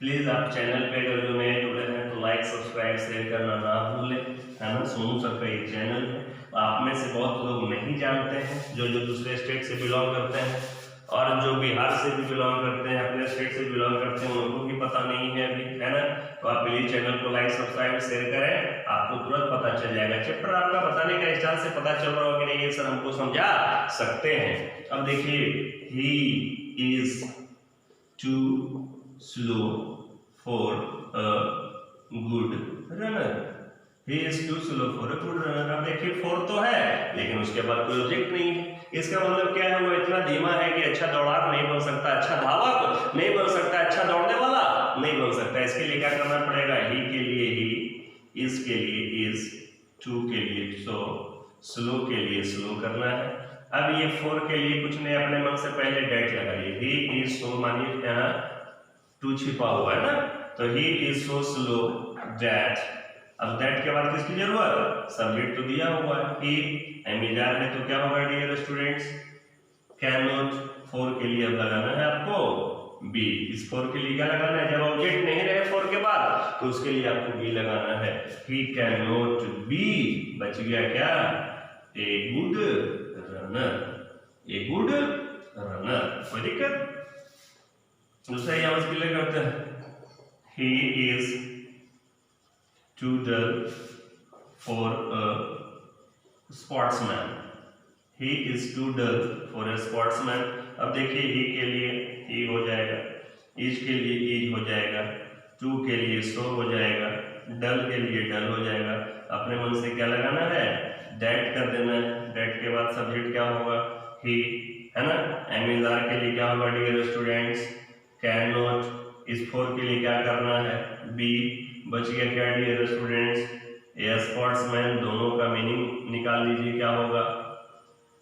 प्लीज आप चैनल पे अगर जो नए जुड़े हैं तो लाइक सब्सक्राइब शेयर करना ना भूलें, है ना। सोनू सर का ये चैनल है, आप में से बहुत लोग नहीं जानते हैं, जो दूसरे स्टेट से बिलोंग करते हैं, और जो बिहार से भी बिलोंग करते हैं, अपने स्टेट से बिलोंग करते हैं, उनको भी पता नहीं है अभी, है ना। तो आप प्लीज चैनल को लाइक सब्सक्राइब शेयर करें, आपको तुरंत पता चल जाएगा। चैप्टर आपका बताने का स्टाइल से पता चल रहा होगा कि नहीं ये सर हमको समझा सकते हैं। अब देखिए, he is too slow for a good runner. He is too slow for a good runner। अब देखिए फोर तो है लेकिन उसके बाद कोई ऑब्जेक्ट नहीं है। इसका मतलब क्या है, वो इतना धीमा है कि अच्छा दौड़ाक नहीं बन सकता, अच्छा धावक नहीं बन सकता, अच्छा दौड़ने वाला नहीं बन सकता। इसके लिए क्या करना पड़ेगा, ही के लिए ही, इस के लिए इज, टू के लिए सो, स्लो के लिए स्लो करना है। अब ये फोर के लिए कुछ नहीं, अपने मन से पहले डेट लगाइए। ही इज सो, मानिए यहाँ टू छिपा हुआ है ना, तो ही इज सो स्लो दैट। अब दैट के बाद किसकी जरूरत, सब्जेक्ट तो दिया हुआ है, ही एमिजार है तो क्या होगा dear students, can not. Four के लिए अब लगाना है आपको बी। इस फोर के लिए क्या लगाना है, जब ऑब्जेक्ट नहीं रहे फोर के बाद तो उसके लिए आपको बी लगाना है। ही कैन नॉट बी, बच गया क्या, a good runner, a good runner. कोई दिक्कत, दूसरा यहाँ से क्लियर करते हैं, he is too dull for a sportsman। he is too dull for a sportsman। अब देखिए ही के लिए ही हो जाएगा, इज के लिए इज हो जाएगा, टू के लिए सो हो जाएगा, डल के लिए डल हो जाएगा। अपने मन से क्या लगाना है, डेट कर देना है। डेट के बाद सब्जेक्ट क्या होगा, ही, है ना। एमिजार के लिए क्या होगा डियर स्टूडेंट्स, कैन नॉट। इस फोर के लिए क्या करना है, बी। बच गया क्या डियर स्टूडेंट्स, ए स्पोर्ट्समैन। दोनों का मीनिंग निकाल लीजिए क्या होगा,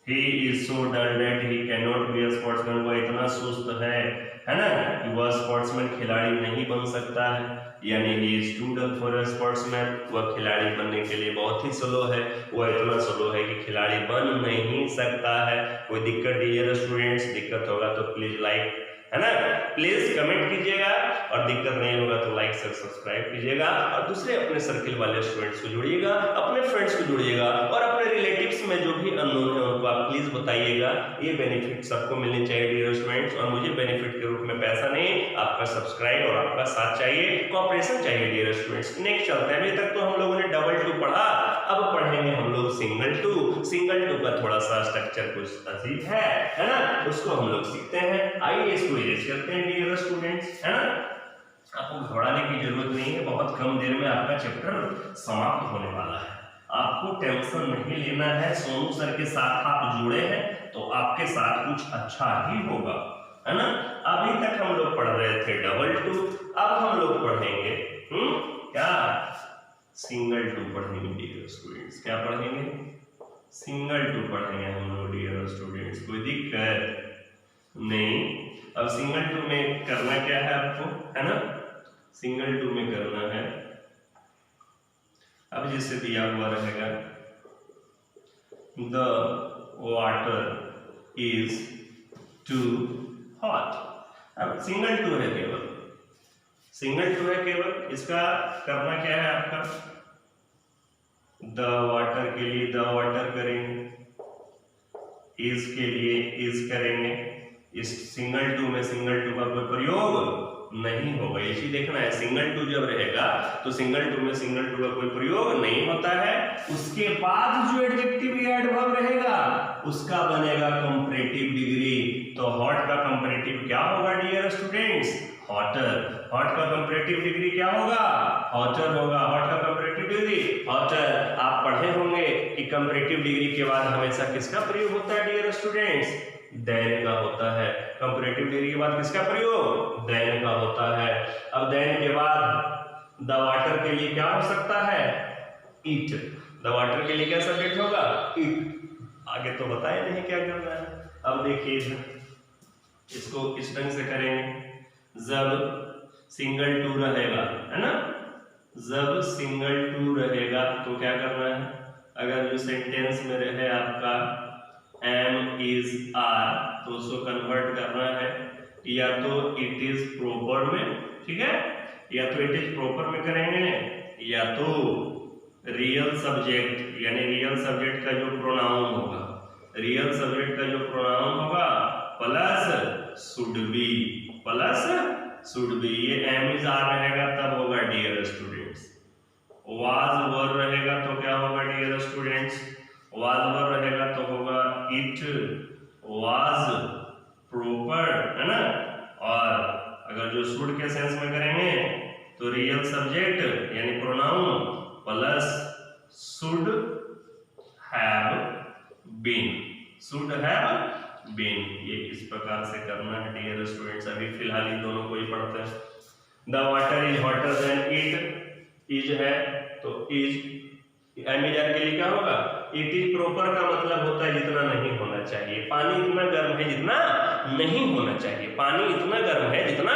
he is so dull that he can not be a sportsman. वो इतना सुस्त है ना, कि वह स्पोर्ट्समैन खिलाड़ी नहीं बन सकता है, यानी he is too dull for a sportsman. वह खिलाड़ी बनने के लिए बहुत ही स्लो है, वह इतना स्लो है कि खिलाड़ी बन नहीं सकता है। कोई दिक्कत डियर स्टूडेंट्स, दिक्कत होगा तो प्लीज लाइक, है ना, प्लीज कमेंट कीजिएगा, और दिक्कत नहीं होगा तो लाइक से सब्सक्राइब कीजिएगा, और दूसरे अपने सर्किल वाले स्टूडेंट्स को जोड़िएगा, अपने फ्रेंड्स को जोड़िएगा, और अपने रिलेटिव्स में जो भी अननोन है उनको आप प्लीज बताइएगा। ये बेनिफिट सबको मिलने चाहिए डियर स्टूडेंट्स, और मुझे बेनिफिट के रूप में पैसा नहीं, आपका सब्सक्राइब और आपका साथ चाहिए, कोऑपरेशन चाहिए डियर स्टूडेंट्स। नेक्स्ट चलते हैं, अभी तक तो हम लोगों ने डबल टू पढ़ा, अब पढ़ेंगे हम लोग सिंगल टू। सिंगल टू का थोड़ा सा स्ट्रक्चर कुछ अजीब है ना, उसको हम लोग सीखते हैं। आइए इसको इरेज करते हैं डियर स्टूडेंट्स, है ना। आपको घबराने की जरूरत नहीं है, बहुत कम देर में आपका चैप्टर समाप्त होने वाला है। आपको टेंशन नहीं लेना है, सोनू सर के साथ आप जुड़े हैं तो आपके साथ कुछ अच्छा ही होगा, है ना। अभी तक हम लोग पढ़ रहे थे डबल टू, अब हम लोग पढ़ेंगे क्या, सिंगल टू पढ़ेंगे डियर स्टूडेंट्स। क्या पढ़ेंगे, सिंगल टू पढ़ेंगे हम लोग डियर स्टूडेंट्स। कोई दिक्कत नहीं। अब सिंगल टू में करना क्या है आपको, है ना, सिंगल टू में करना है, अब जैसे दिया हुआ रहेगा, the water is too hot. अब सिंगल टू है केवल, सिंगल टू है केवल, इसका करना क्या है आपका, द वाटर के लिए द वाटर करेंगे, इज के लिए इज करेंगे। इस सिंगल टू में सिंगल टू का कोई प्रयोग नहीं होगा, इसी देखना है। सिंगल टू जब रहेगा तो सिंगल टू में सिंगल टू का कोई प्रयोग नहीं होता है। उसके बाद जो एडजेक्टिव या एडवर्ब रहेगा उसका बनेगा कंपैरेटिव डिग्री। तो हॉट का कंपैरेटिव क्या होगा डियर स्टूडेंट्स, हॉटर। हॉट का कंपैरेटिव डिग्री क्या होगा, हॉटर होगा। हॉट का कंपैरेटिव डिग्री हॉटर। आप पढ़े होंगे कि कंपैरेटिव डिग्री के बाद हमेशा किसका प्रयोग होता है डियर स्टूडेंट्स, देन का होता है। कंपैरेटिव डिग्री के बाद किसका प्रयोग, देन का होता है। अब देन के बाद द वाटर के लिए क्या हो सकता है, इट। द वाटर के लिए क्या सब्जेक्ट होगा, इट। आगे तो बताया नहीं क्या करना है। अब देखिए इसको इस ढंग से करेंगे, जब सिंगल टू रहेगा, है ना, जब सिंगल टू रहेगा तो क्या करना है, अगर जो सेंटेंस में रहे आपका एम इज आर तो उसको कन्वर्ट करना है, या तो इट इज प्रॉपर में, ठीक है, या तो इट इज प्रॉपर में करेंगे, या तो रियल सब्जेक्ट, यानी रियल सब्जेक्ट का जो प्रोनाउन होगा, रियल सब्जेक्ट का जो प्रोनाउन होगा plus should be, plus should be, ये एम इज आर रहेगा तब होगा डियर स्टूडेंट्स। वाज वर रहेगा तो क्या होगा डियर स्टूडेंट्स, वाज वर रहेगा तो होगा इट वाज प्रॉपर, है ना। और अगर जो शुड के सेंस में करेंगे तो रियल सब्जेक्ट यानी pronoun plus should have been, should have been, ये इस प्रकार से करना है डियर स्टूडेंट्स। अभी फिलहाल इन दोनों को ही पढ़ते हैं। The water is hotter then it, is है तो इज, एम इज आर के लिए क्या होगा, इट इज प्रॉपर का मतलब होता है जितना नहीं होना चाहिए। पानी इतना गर्म है जितना नहीं होना चाहिए, पानी इतना गर्म है जितना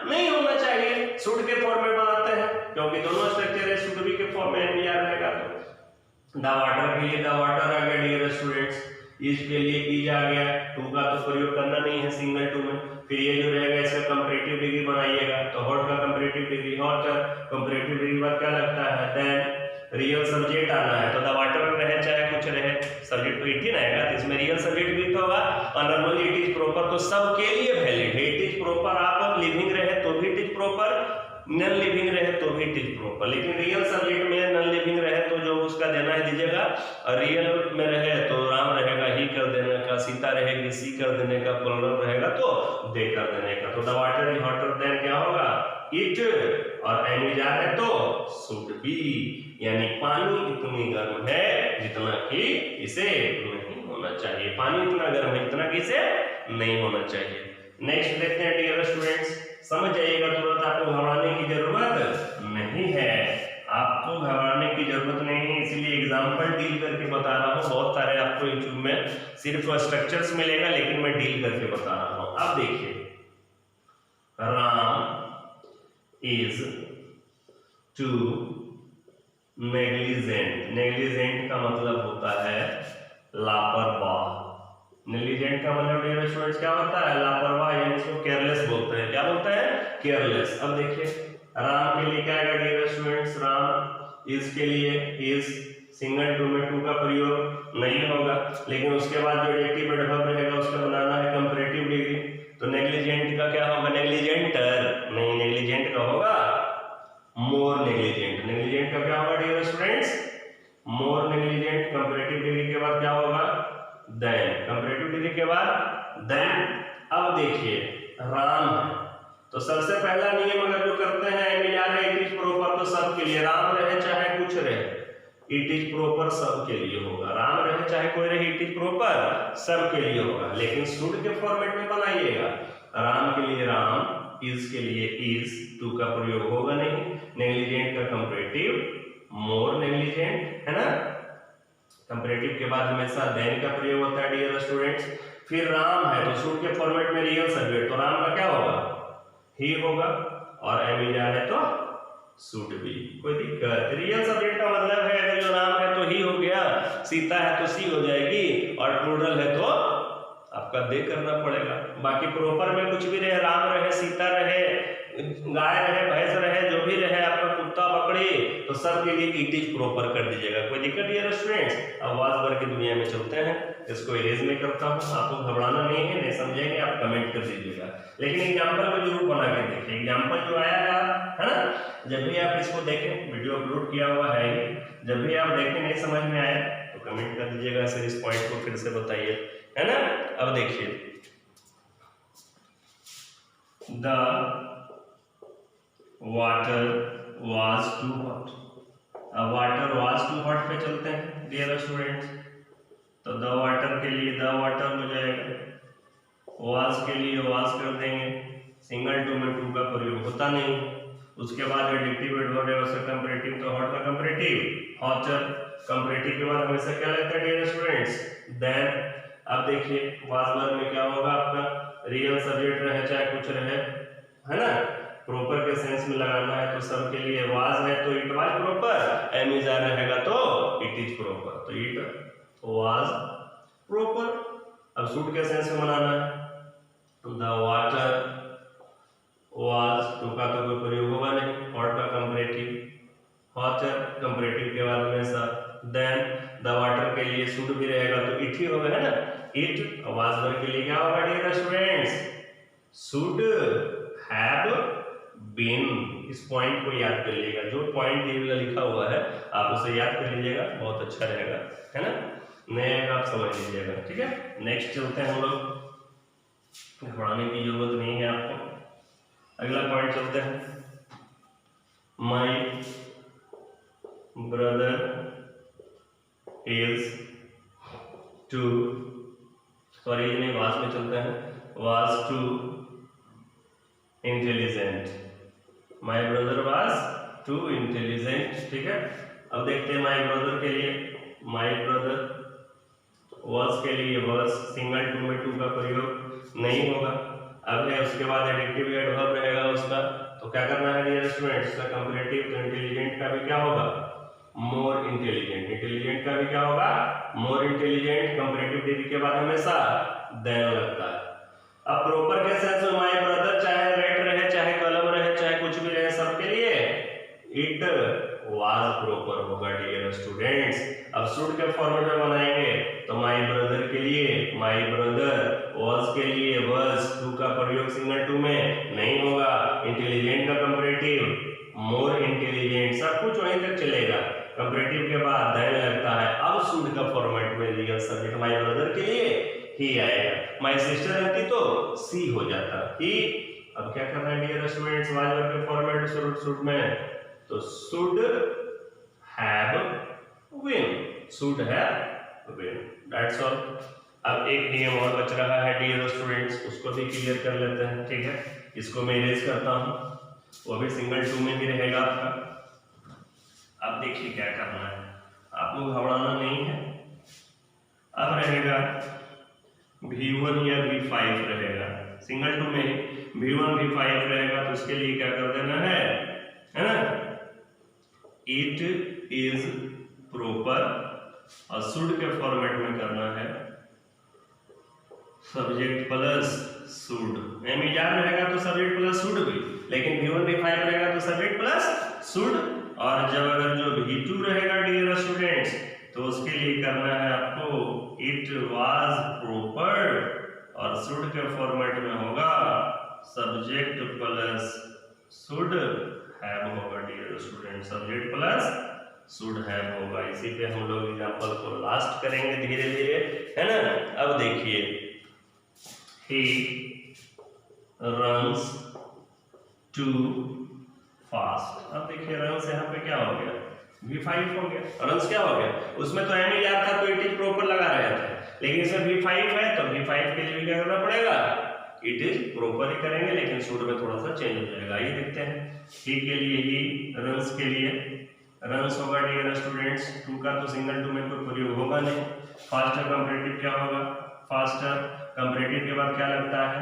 नहीं होना चाहिए। शुड के फॉर्म में बनाते हैं क्योंकि दोनों स्ट्रक्चर है, शुड भी के फॉर्म में एम इज आर रहेगा तो द वाटर के लिए द वाटर आ गया डियर स्टूडेंट्स, इज के लिए इज आ गया, टू का तो प्रयोग करना नहीं है सिंगल टू में। फिर ये जो रहेगा इसका कंपैरेटिव डिग्री बनाइएगा तो हॉट का comparative degree hot, comparative degree बाद क्या लगता है देन, रियल सब्जेक्ट आना है तो द वाटर रहे चाहे कुछ रहे, सब्जेक्ट तो इट ही रहेगा तो इसमें रियल सब्जेक्ट भी तो होगा। और नॉर्मली इट इज प्रॉपर तो सब के लिए वैलिड है, इट इज प्रॉपर आप लिविंग रहे तो भी it is proper, non living रहे तो भी इट इज प्रॉपर। लेकिन रियल सब्जेक्ट में नॉन लिविंग रहे तो जो उसका देना है दीजिएगा, और रियल में रहे तो राम रहेगा ही कर देने का, सीता रहेगी सी कर देने का, प्लूरल रहेगा तो दे कर देने का। तो the water is hotter then क्या होगा इट, और एम इज आर है तो शुड बी, यानी पानी इतनी गर्म है जितना कि इसे नहीं होना चाहिए, पानी इतना गर्म है जितना कि इसे नहीं होना चाहिए। नेक्स्ट देखते हैं डियर स्टूडेंट्स, समझ जाइएगा तुरंत, आपको घबराने की जरूरत नहीं है, आपको घबराने की जरूरत नहीं है, इसलिए एग्जांपल डील करके बता रहा हूँ। बहुत सारे आपको यूट्यूब में सिर्फ स्ट्रक्चर्स मिलेगा लेकिन मैं डील करके बता रहा हूँ। अब देखिए, Ram is too negligent, negligent का मतलब होता है लापरवाह, नेग्लिजेंट का मतलब डियर स्टूडेंट्स क्या होता है, लापरवाह, यानी इसको केयरलेस बोलते हैं। क्या बोलते हैं, केयरलेस। अब देखिए राम के लिए क्या है डियर स्टूडेंट्स, राम इज के लिए इज, सिंगल टू में टू का प्रयोग नहीं होगा, लेकिन उसके बाद जो एडजेक्टिव एडवर्ब रहेगा उसका बनाना है कंपैरेटिव डिग्री। तो नेग्लिजेंट का क्या होगा, नेग्लिजेंटर नहीं, नेग्लिजेंट का होगा मोर नेग्लिजेंट। नेग्लिजेंट का क्या होगा डियर स्टूडेंट्स, मोर नेग्लिजेंट। कंपैरेटिव डिग्री के बाद क्या होगा देन, कंपैरेटिव डिग्री के बाद देन। अब देखिए राम है तो सबसे पहला नियम अगर जो करते हैं एम इज आर है, इट इज प्रॉपर तो सब के लिए, राम रहे चाहे कुछ रहे इट इज प्रॉपर सब के लिए होगा, राम रहे चाहे कोई रहे इट इज प्रॉपर सब के लिए होगा। लेकिन शुड के फॉर्मेट में बनाइएगा, राम के लिए राम, इज के लिए इज, टू का प्रयोग होगा नहीं, नेग्लिजेंट का कंपैरेटिव मोर नेग्लिजेंट, है ना। कंपैरेटिव के बाद हमेशा देन का प्रयोग होता है डियर स्टूडेंट्स। फिर राम है तो शुड के फॉर्मेट में रियल सब्जेक्ट, तो राम का क्या होगा ही होगा, और एम इज आर है तो शुड बी। कोई दिक्कत, रियल सब्जेक्ट का मतलब है अगर जो राम है तो ही हो गया, सीता है तो सी हो जाएगी, और प्लूरल है तो आपका दे करना पड़ेगा। बाकी प्रॉपर में कुछ भी रहे, राम रहे, सीता रहे, गाय रहे, भैंस रहे, जो भी रहे, आपका कुत्ता बकरी, तो सब के लिए इट इज प्रॉपर कर दीजिएगा। कोई दिक्कत डियर स्टूडेंट्स। अब वाज वर की दुनिया में चलते हैं, इसको इरेज में करता हूँ, आपको घबराना नहीं है, नहीं समझेंगे आप कमेंट कर दीजिएगा, लेकिन एग्जाम्पल को जरूर बना के देखिए। एग्जाम्पल जो आया है ना, जब भी आप इसको देखें, वीडियो अपलोड किया हुआ है, जब भी आप देखें नहीं समझ में आए तो कमेंट कर दीजिएगा, सर इस पॉइंट को फिर से बताइए, है ना। अब देखिए the water was too hot, अब वाटर वाज टू हॉट पे चलते हैं डियर स्टूडेंट्स। तो द वाटर के लिए द वाटर हो जाएगा, वाज के लिए वाज कर देंगे, सिंगल टू में टू का प्रयोग होता नहीं। उसके बाद एडजेक्टिव एडवर्ब है उसका कंपैरेटिव, तो हॉट का कंपैरेटिव हॉटर, कंपैरेटिव के बाद हमेशा क्या लगता है डियर स्टूडेंट्स देन। अब देखिए वाज वर में क्या होगा आपका, रियल सब्जेक्ट रहे चाहे कुछ रहे, है ना, प्रॉपर के सेंस में लगाना है तो सब के लिए, वाज है तो it was proper, am is are रहेगा तो इट इज प्रॉपर, तो इट वाज प्रॉपर। अब शुड के सेंस में बनाना है, द वाटर वाज, टू का तो कोई प्रयोग होगा नहीं, हॉट का कंपैरेटिव हॉटर, कंपैरेटिव के बाद हमेशा देन। द वाटर के लिए शुड भी रहेगा तो इट ही होगा, है ना। इट वाज वर के लिए क्या होगा dear students, should have been. इस पॉइंट को याद कर लीजिएगा, जो पॉइंट टेबल लिखा हुआ है आप उसे याद कर लीजिएगा, बहुत अच्छा रहेगा, है ना। नए आप समझ लीजिएगा, ठीक है। नेक्स्ट चलते हैं हम लोग, पढ़ाने की जरूरत नहीं है आपको। अगला पॉइंट चलते हैं, my brother is too, sorry ये नहीं, वाज में चलते हैं, was too intelligent. My brother was too intelligent, ठीक है। अब देखते हैं माई ब्रदर के लिए, माई ब्रदर वाज के लिए वाज सिंगल टू में टू का प्रयोग नहीं होगा। अब है उसके बाद एडिक्टिव एडवर्ब रहेगा उसका, तो क्या करना है डियर स्टूडेंट्स, उसका कंपैरेटिव। तो इंटेलिजेंट का भी क्या होगा, मोर इंटेलिजेंट। इंटेलिजेंट का भी क्या होगा, मोर इंटेलिजेंट। कंपैरेटिव डिग्री के बाद हमेशा देन लगता है। अब प्रॉपर के सेंस में माय ब्रदर चाहे रेट रहे, चाहे कलम रहे, चाहे कुछ भी रहे, सबके लिए इट वाज प्रॉपर होगा डियर स्टूडेंट्स। अब शुड के फॉर्मेट में बनाएंगे तो माय ब्रदर के लिए माय ब्रदर, वाज के लिए वाज, टू का प्रयोग सिंगल टू में नहीं होगा। इंटेलिजेंट का कंपैरेटिव मोर इंटेलिजेंट, सब कुछ वहीं तक चलेगा। कंपैरेटिव के बाद देन लगता है। अब शुड का फॉर्मेट में लीगल सब्जेक्ट माय ब्रदर के लिए ही आएगा, माय सिस्टर रहती तो सी हो जाता ही। अब क्या करना है डियर स्टूडेंट्स, वाज वर्ब के फॉर्मेट शुड में, तो should have been, should have been, that's all. अब एक नियम और बच रहा है डियर स्टूडेंट्स, उसको भी क्लियर कर लेते हैं, ठीक है। इसको मैं इरेज करता हूं, वो भी सिंगल टू में ही रहेगा आपका। अब देखिए क्या करना है, आप लोग घबराना नहीं है। अब रहेगा V1 या V5 रहेगा, सिंगल टू में V1 V5 रहेगा, तो उसके लिए क्या कर देना है ना, इट इज प्रॉपर, और शुड के फॉर्मेट में करना है सब्जेक्ट प्लस शुड। एमिजार रहेगा तो सब्जेक्ट प्लस शुड भी, लेकिन V1 V5 रहेगा तो सब्जेक्ट प्लस शुड। और जब अगर जो V2 रहेगा डियर स्टूडेंट्स, तो उसके लिए करना है आपको इट वाज प्रॉपर, और शुड के फॉर्मेट में होगा सब्जेक्ट प्लस शुड हैव होगा dear student, subject plus should have होगा। इसी पे हम लोग एग्जांपल को लास्ट करेंगे धीरे धीरे, है ना। अब देखिए, ही रन्स टू फास्ट। अब देखिए रन्स यहाँ पे क्या हो गया, V5 हो गया। रन्स क्या हो गया, उसमें तो एम याद था तो इट इज प्रॉपर लगा रहे थे, लेकिन इसमें V5 है तो V5 के लिए भी क्या करना पड़ेगा, इट इज प्रॉपर ही करेंगे, लेकिन शुड में थोड़ा सा चेंज हो जाएगा। ये देखते हैं, ही के लिए ही, रन्स के लिए रन्स होगा डियर स्टूडेंट्स। टू का तो सिंगल टू में कोई प्रयोग होगा नहीं। फास्टर कंपैरेटिव क्या होगा, फास्टर कंपैरेटिव के बाद क्या लगता है,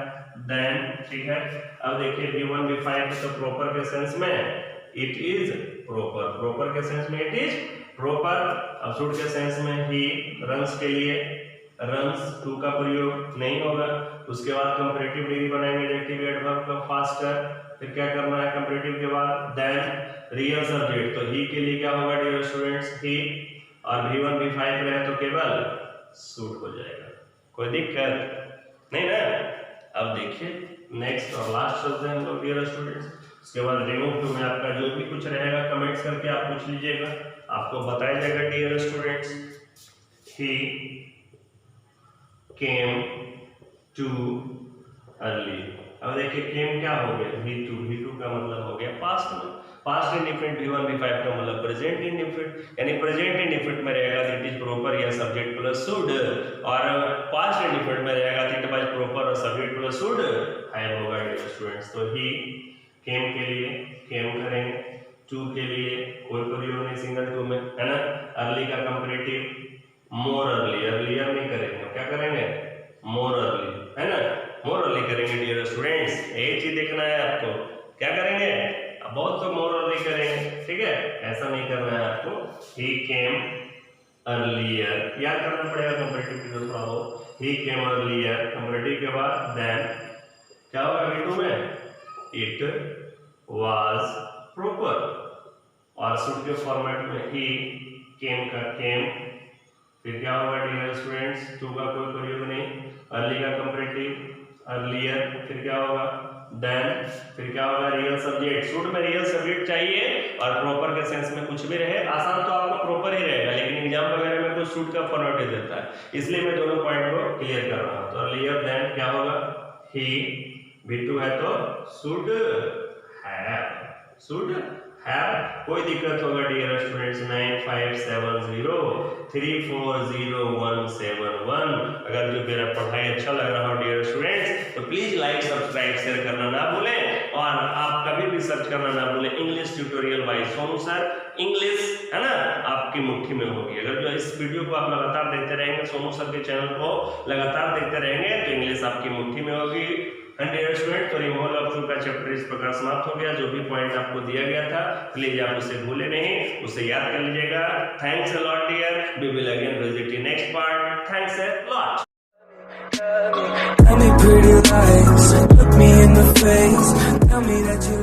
देन, ठीक है। अब देखिए V1 V5 तो प्रॉपर के सेंस में इट इज प्रॉपर, प्रॉपर के सेंस में इट इज प्रॉपर। अब शुड के सेंस में ही, रन्स के लिए रन्स टू का प्रयोग नहीं होगा। उसके बाद कंपैरेटिव डिग्री बनाएंगे एडजेक्टिव एडवर्ब का फास्टर, फिर क्या करना है कंपैरेटिव के बाद देन रियल सब्जेक्ट, तो ही के लिए क्या होगा डियर स्टूडेंट्स, ही, और V1 V5 रहे तो केवल शुड हो जाएगा, कोई दिक्कत नहीं ना। अब देखिए नेक्स्ट और लास्ट चलते हैं हम लोग डियर स्टूडेंट्स, उसके बाद रिमूव टू में आपका जो भी कुछ रहेगा कमेंट्स करके आप पूछ लीजिएगा, आपको बताया जाएगा डियर स्टूडेंट्स। ही केम टू अर्ली। अब देखिए केम क्या हो गया, V2 का मतलब हो गया पास्ट में, पास्ट इंडिफिनिट। V1 V5 का मतलब प्रेजेंट इंडिफिनिट, यानी प्रेजेंट इंडिफिनिट में रहेगा तो इट इज प्रॉपर या सब्जेक्ट प्लस शुड, और पास्ट इंडिफिनिट में रहेगा तो इट वाज प्रॉपर और सब्जेक्ट प्लस शुड हैव होगा डियर स्टूडेंट्स। तो ही केम के लिए केम करेंगे, टू के लिए कोई प्रयोग नहीं सिंगल टू में, है ना। अर्ली का कंपैरेटिव मोर अर्ली, अर्लियर नहीं करेंगे, क्या करेंगे मोर अर्ली, है ना, मोर अर्ली करेंगे डियर स्टूडेंट्स। एक चीज देखना है आपको, क्या करेंगे, बहुत तो मोर अर्ली करेंगे, ठीक है, ऐसा नहीं करना है आपको। ही केम अर्लियर याद करना पड़ेगा कंपैरेटिव की थोड़ा बहुत, ही केम अर्लियर कंपैरेटिव के बाद देन क्या होगा V2 में, इट वाज प्रॉपर, और शुड के फॉर्मेट में ही केम का केम, फिर क्या होगा डियर स्टूडेंट्स, टू का कोई प्रयोग नहीं, अर्ली का कंपैरेटिव, अर्लियर, फिर क्या होगा देन, फिर क्या होगा रियल सब्जेक्ट। शुड में रियल सब्जेक्ट चाहिए और प्रॉपर के सेंस में कुछ भी रहे, आसान तो आपका प्रॉपर ही रहेगा, लेकिन एग्जाम वगैरह में कुछ शुड का फॉर्मेट देता है, इसलिए मैं दोनों पॉइंट को क्लियर कर रहा हूं। तो अर्लियर देन क्या होगा ही, V2 है तो शुड हैव, कोई दिक्कत होगा डियर स्टूडेंट्स 9570340171। अगर जो मेरा पढ़ाई अच्छा लग रहा हो डियर स्टूडेंट्स तो प्लीज लाइक सब्सक्राइब शेयर करना ना भूलें, और आप कभी भी सर्च करना ना भूलें English tutorial bye Sonu sir. English है ना आपकी मुट्ठी में होगी, अगर जो इस वीडियो को आप लगातार देखते रहेंगे, सोनू सर के चैनल को लगातार देखते रहेंगे तो इंग्लिश आपकी मुट्ठी में होगी। डियर स्टूडेंट, तो रिमूवल ऑफ टू का चैप्टर इस प्रकार समाप्त हो गया। जो भी पॉइंट आपको दिया गया था प्लीज आप उसे भूले नहीं, उसे याद कर लीजिएगा। Thanks a lot dear, we will again visit you next part. Thanks a lot. Tell me pretty lies, look me in the face, tell me that you